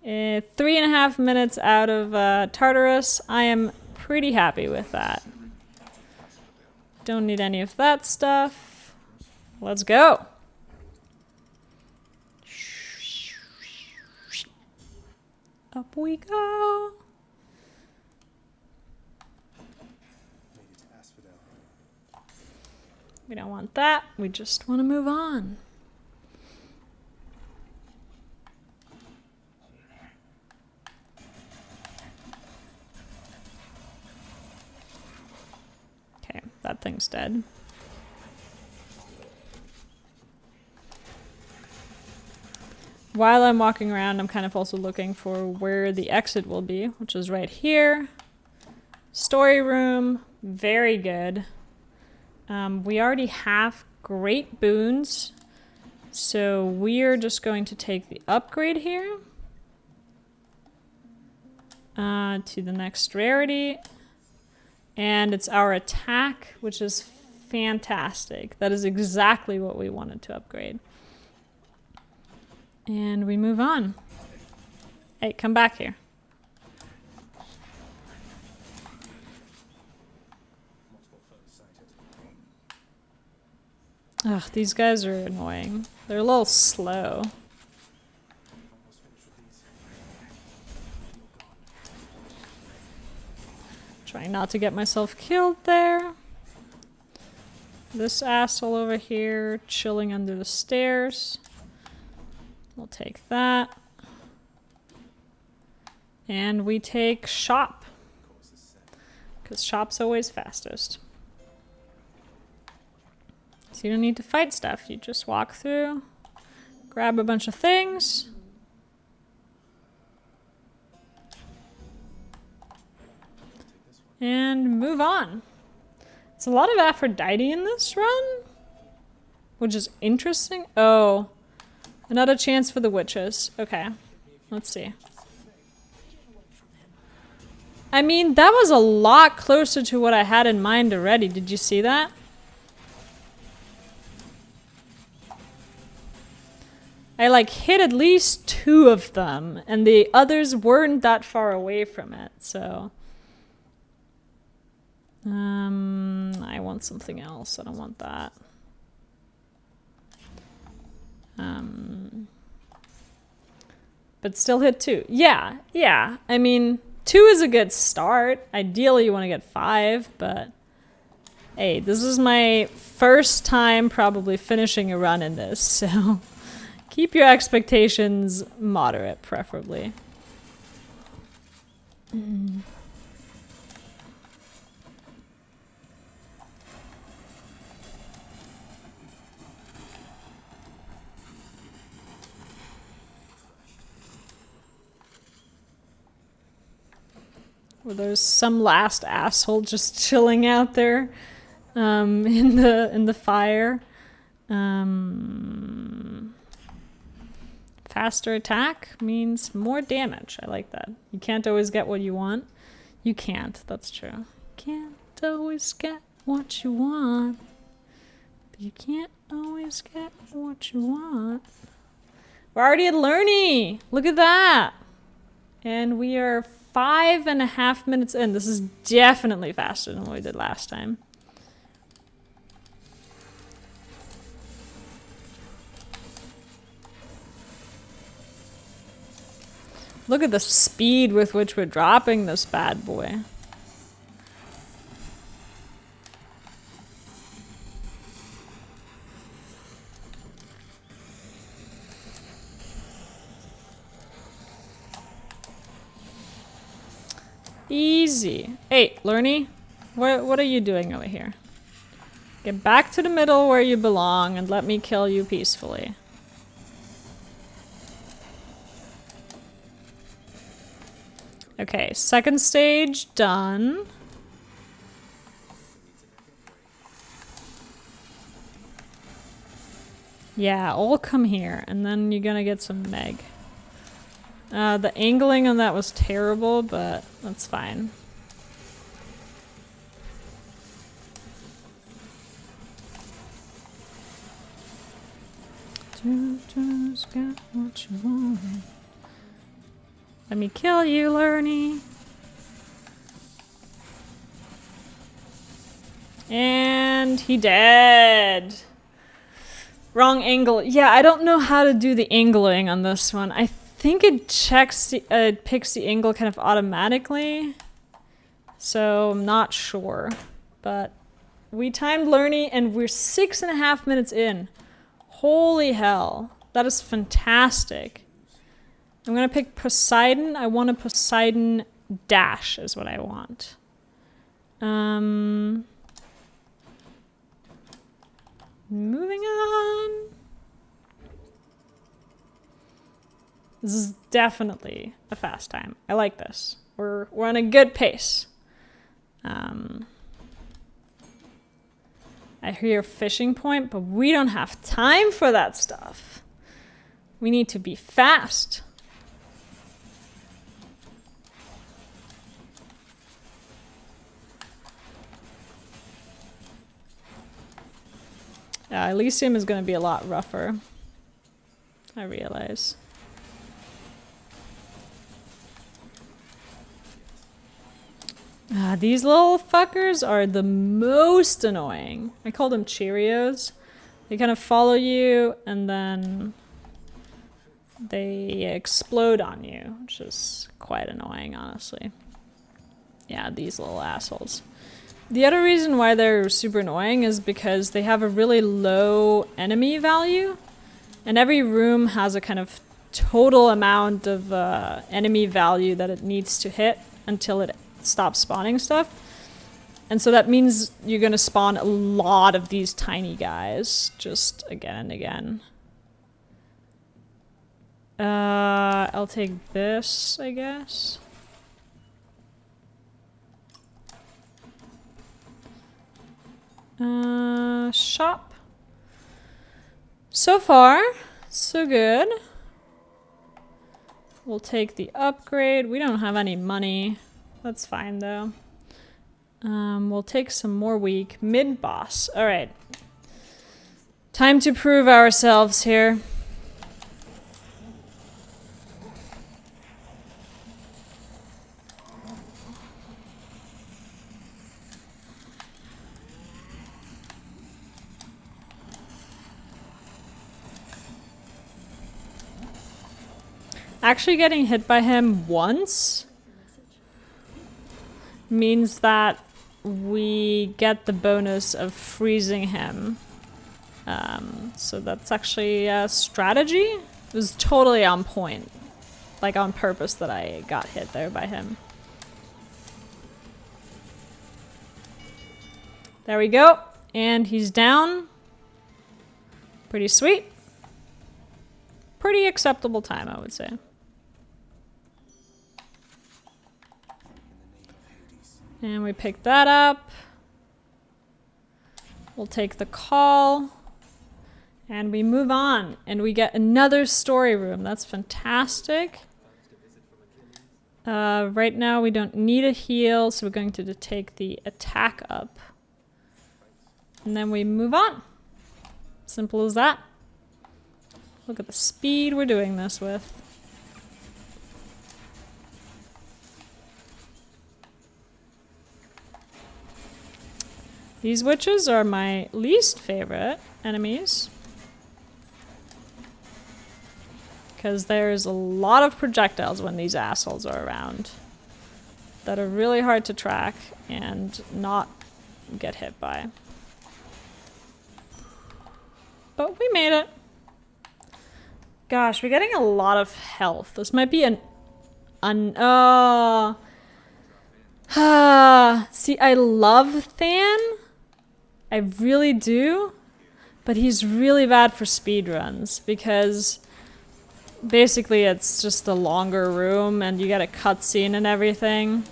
3.5 minutes out of Tartarus. I am pretty happy with that. Don't need any of that stuff. Let's go. Up we go. We don't want that. We just want to move on. Okay, that thing's dead. While I'm walking around, I'm kind of also looking for where the exit will be, which is right here. Story room, very good. We already have great boons, so we're just going to take the upgrade here to the next rarity, and it's our attack, which is fantastic. That is exactly what we wanted to upgrade. And we move on. Hey, come back here. Ugh, these guys are annoying. They're a little slow. Trying not to get myself killed there. This asshole over here, chilling under the stairs. We'll take that. And we take shop. Because shop's always fastest. So you don't need to fight stuff. You just walk through, grab a bunch of things. And move on. It's a lot of Aphrodite in this run, which is interesting. Oh, another chance for the witches. Okay, let's see. I mean, that was a lot closer to what I had in mind already. Did you see that? I like hit at least 2 of them, and the others weren't that far away from it, so. I want something else. I don't want that. But still hit 2. Yeah, yeah. I mean, 2 is a good start. Ideally, you want to get 5, but hey, this is my first time probably finishing a run in this, so keep your expectations moderate, preferably. Well, there's some last asshole just chilling out there in the fire. Faster attack means more damage. I like that. You can't always get what you want. You can't. That's true. Can't always get what you want. But you can't always get what you want. We're already at Lerny. Look at that. And we are 5.5 minutes in. This is definitely faster than what we did last time. Look at the speed with which we're dropping this bad boy. Easy. Hey, Lerny, what are you doing over here? Get back to the middle where you belong and let me kill you peacefully. Okay, second stage done. Yeah, all come here, and then you're gonna get some Meg. The angling on that was terrible, but that's fine. Just got what you want. Let me kill you, Lerny. And he dead. Wrong angle. Yeah, I don't know how to do the angling on this one. I think it checks the, picks the angle kind of automatically. So I'm not sure. But we timed Lerny and we're 6.5 minutes in. Holy hell. That is fantastic. I'm gonna pick Poseidon. I want a Poseidon dash is what I want. Moving on. This is definitely a fast time. I like this. We're on a good pace. I hear fishing point, but we don't have time for that stuff. We need to be fast. Elysium is going to be a lot rougher. I realize. These little fuckers are the most annoying. I call them Cheerios. They kind of follow you and then they explode on you, which is quite annoying, honestly. Yeah, these little assholes. The other reason why they're super annoying is because they have a really low enemy value, and every room has a kind of total amount of enemy value that it needs to hit until it stops spawning stuff. And so that means you're gonna spawn a lot of these tiny guys, just again and again. I'll take this, I guess. Shop. So far, so good. We'll take the upgrade. We don't have any money. That's fine though. We'll take some more weak. Mid-boss. Alright. Time to prove ourselves here. Actually getting hit by him once means that we get the bonus of freezing him. So that's actually a strategy. It was totally on point. Like on purpose that I got hit there by him. There we go. And he's down. Pretty sweet. Pretty acceptable time, I would say. And we pick that up. We'll take the call. And we move on. And we get another story room. That's fantastic. Right now we don't need a heal, so we're going to take the attack up. And then we move on. Simple as that. Look at the speed we're doing this with. These witches are my least favorite enemies. Because there's a lot of projectiles when these assholes are around. That are really hard to track and not get hit by. But we made it. Gosh, we're getting a lot of health. This might be an See, I love Than. I really do. But he's really bad for speedruns because basically it's just a longer room and you get a cutscene and everything.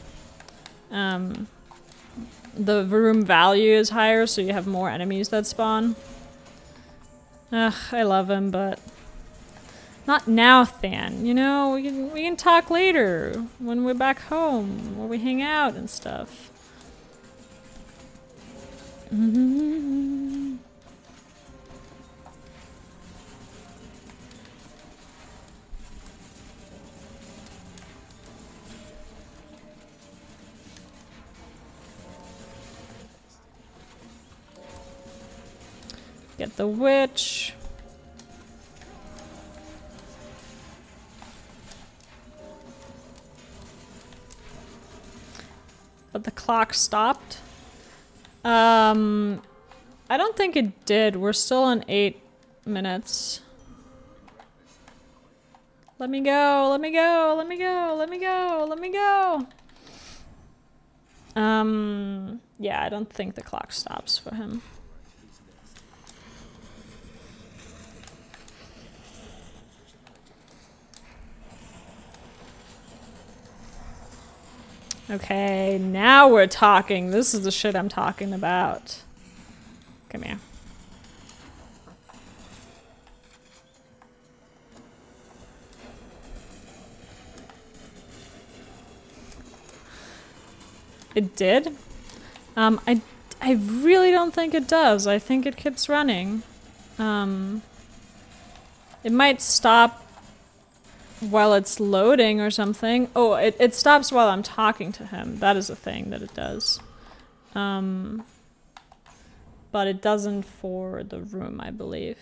The room value is higher, so you have more enemies that spawn. Ugh, I love him, but not now, Than. You know, we can talk later when we're back home, where we hang out and stuff. Get the witch. But the clock stopped. I don't think it did. We're still on 8 minutes. Let me go, let me go, let me go, let me go, let me go. Yeah, I don't think the clock stops for him. Okay, now we're talking. This is the shit I'm talking about. Come here. It did? I really don't think it does. I think it keeps running. It might stop while it's loading or something. Oh, it stops while I'm talking to him. That is a thing that it does. But it doesn't for the room, I believe.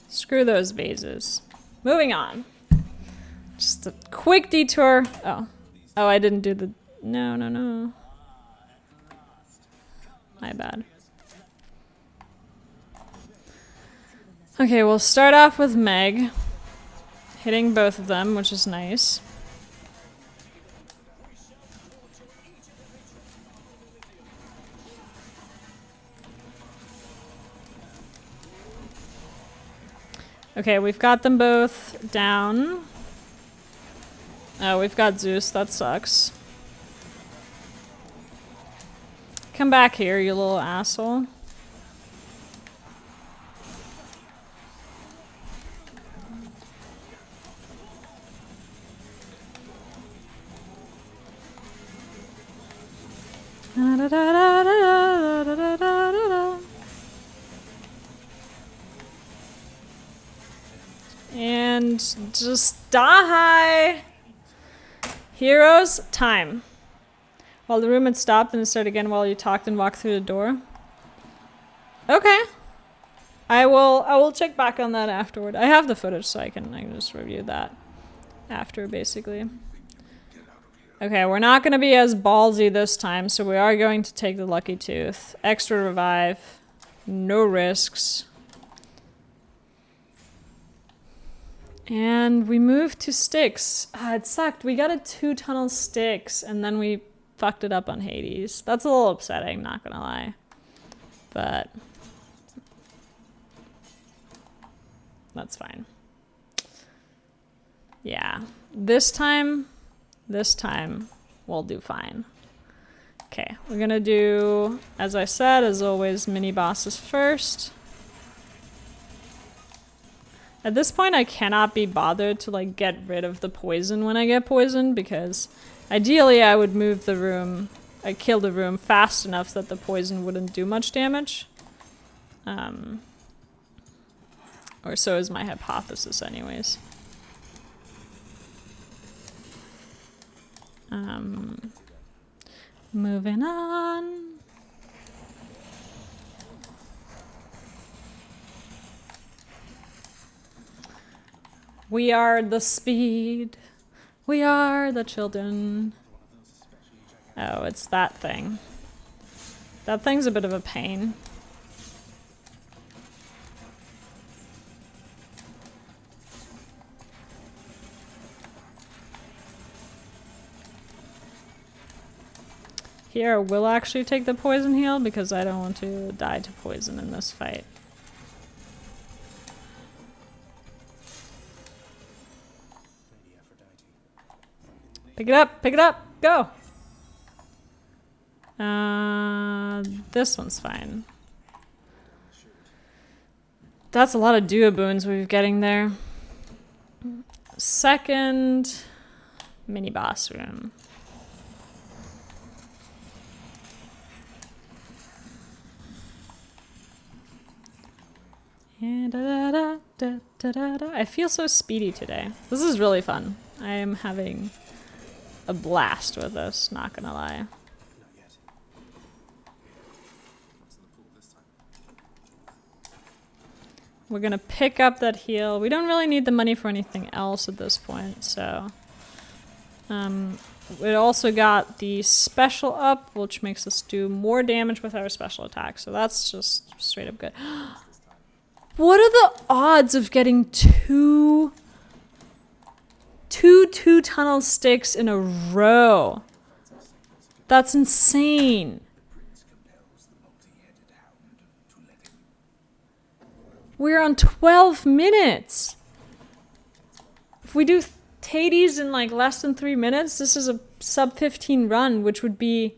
Screw those vases. Moving on. Just a quick detour. Oh. Oh, I didn't do the... No, no, no. My bad. Okay, we'll start off with Meg. Hitting both of them, which is nice. Okay, we've got them both down. Oh, we've got Zeus. That sucks. Come back here, you little asshole. And just die. Heroes, time. While the room had stopped and it started again while you talked and walked through the door. Okay. I will check back on that afterward. I have the footage so I can just review that after basically. Okay, we're not gonna be as ballsy this time, so we are going to take the lucky tooth. Extra revive. No risks. And we moved to Styx. Ah, it sucked. We got a 2-tunnel Styx, and then we fucked it up on Hades. That's a little upsetting, not gonna lie. But that's fine. Yeah. This time we'll do fine. Okay, we're gonna do, as I said, as always, mini bosses first. At this point, I cannot be bothered to like get rid of the poison when I get poisoned because ideally I would move the room, I'd kill the room fast enough that the poison wouldn't do much damage. Or so is my hypothesis anyways. Moving on. We are the speed. We are the children. Oh, it's that thing. That thing's a bit of a pain. Here, we'll actually take the poison heal because I don't want to die to poison in this fight. Pick it up, go! This one's fine. That's a lot of duo boons we're getting there. Second mini boss room. I feel so speedy today. This is really fun. I am having a blast with this, not gonna lie. We're gonna pick up that heal. We don't really need the money for anything else at this point, so... we also got the special up, which makes us do more damage with our special attack, so that's just straight up good. What are the odds of getting two tunnel sticks in a row? That's insane. We're on 12 minutes. If we do Hades in like less than 3 minutes, this is a sub 15 run, which would be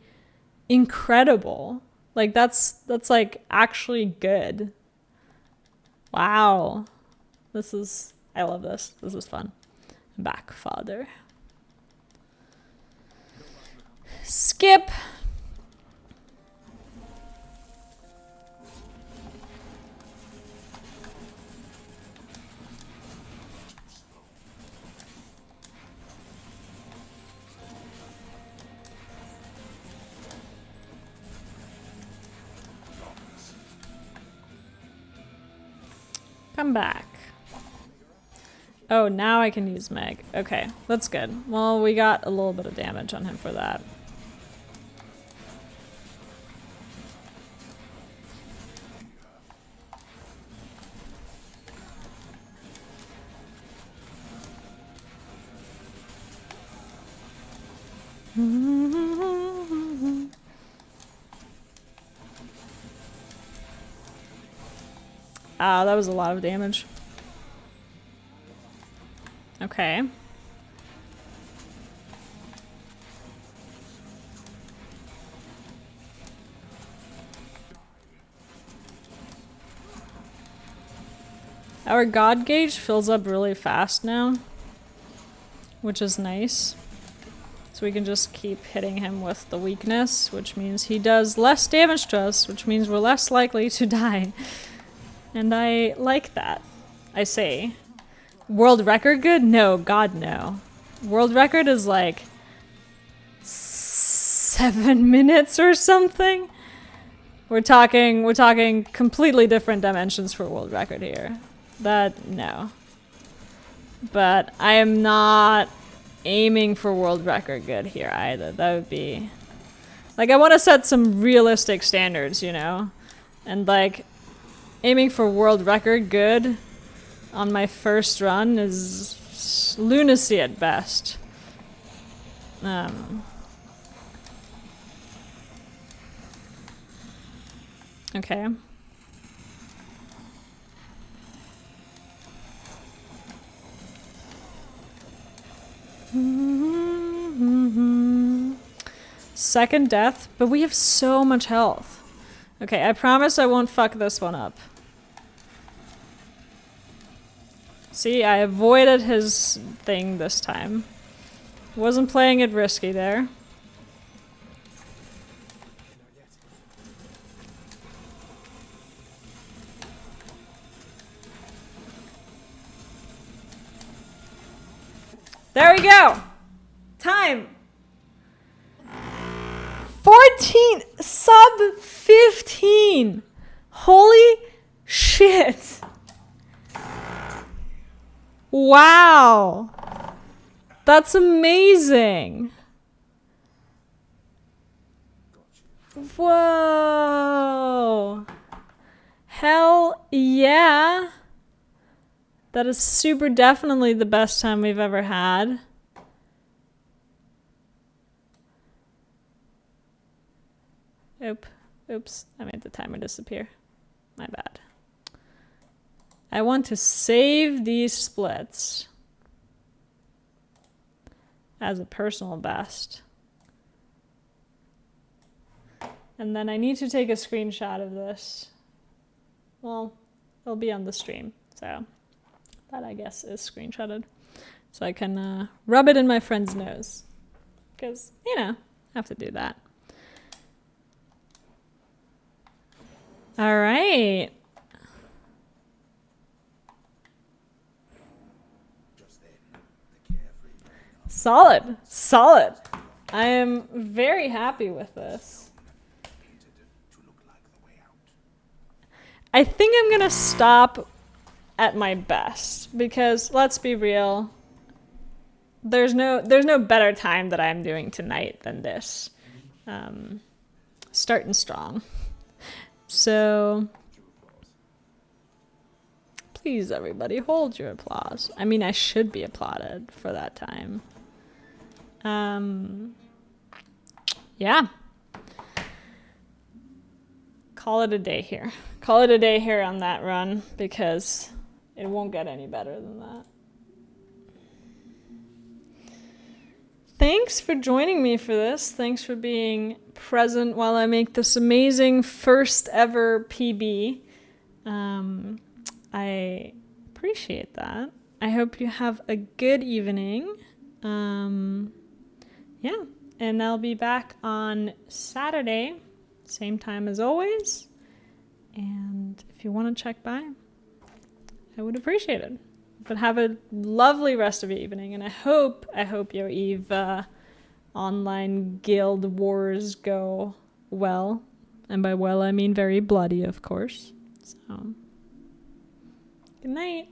incredible. Like that's like actually good. Wow. I love this. This is fun. I'm back, father. Skip. Come back. Oh, now I can use Meg. Okay, that's good. Well, we got a little bit of damage on him for that. Ah, that was a lot of damage. Okay. Our god gauge fills up really fast now, which is nice. So we can just keep hitting him with the weakness, which means he does less damage to us, which means we're less likely to die. And I like that. I say. World record good? No, God no. World record is like 7 minutes or something. We're talking completely different dimensions for world record here. No. But I am not aiming for world record good here either. That would be like, I want to set some realistic standards, you know? And like aiming for world record good on my first run is lunacy at best. Okay. Second death, but we have so much health. Okay, I promise I won't fuck this one up. See, I avoided his thing this time. Wasn't playing it risky there. There we go! Time! 14! Sub 15! Holy shit! Wow! That's amazing! Whoa! Hell yeah! That is super definitely the best time we've ever had. Oops, I made the timer disappear. My bad. I want to save these splits as a personal best. And then I need to take a screenshot of this. Well, it'll be on the stream, so that I guess is screenshotted. So I can rub it in my friend's nose. Because, you know, I have to do that. All right. Solid. Solid. I am very happy with this. I think I'm going to stop at my best because let's be real. There's no better time that I'm doing tonight than this. Starting strong. So please, everybody, hold your applause. I mean, I should be applauded for that time. Yeah. Call it a day here. Call it a day here on that run because it won't get any better than that. Thanks for joining me for this. Thanks for being present while I make this amazing first ever PB. I appreciate that. I hope you have a good evening. Yeah, and I'll be back on Saturday, same time as always. And if you want to check by, I would appreciate it. But have a lovely rest of your evening, and I hope your Eve online guild wars go well. And by well, I mean very bloody, of course. So, good night.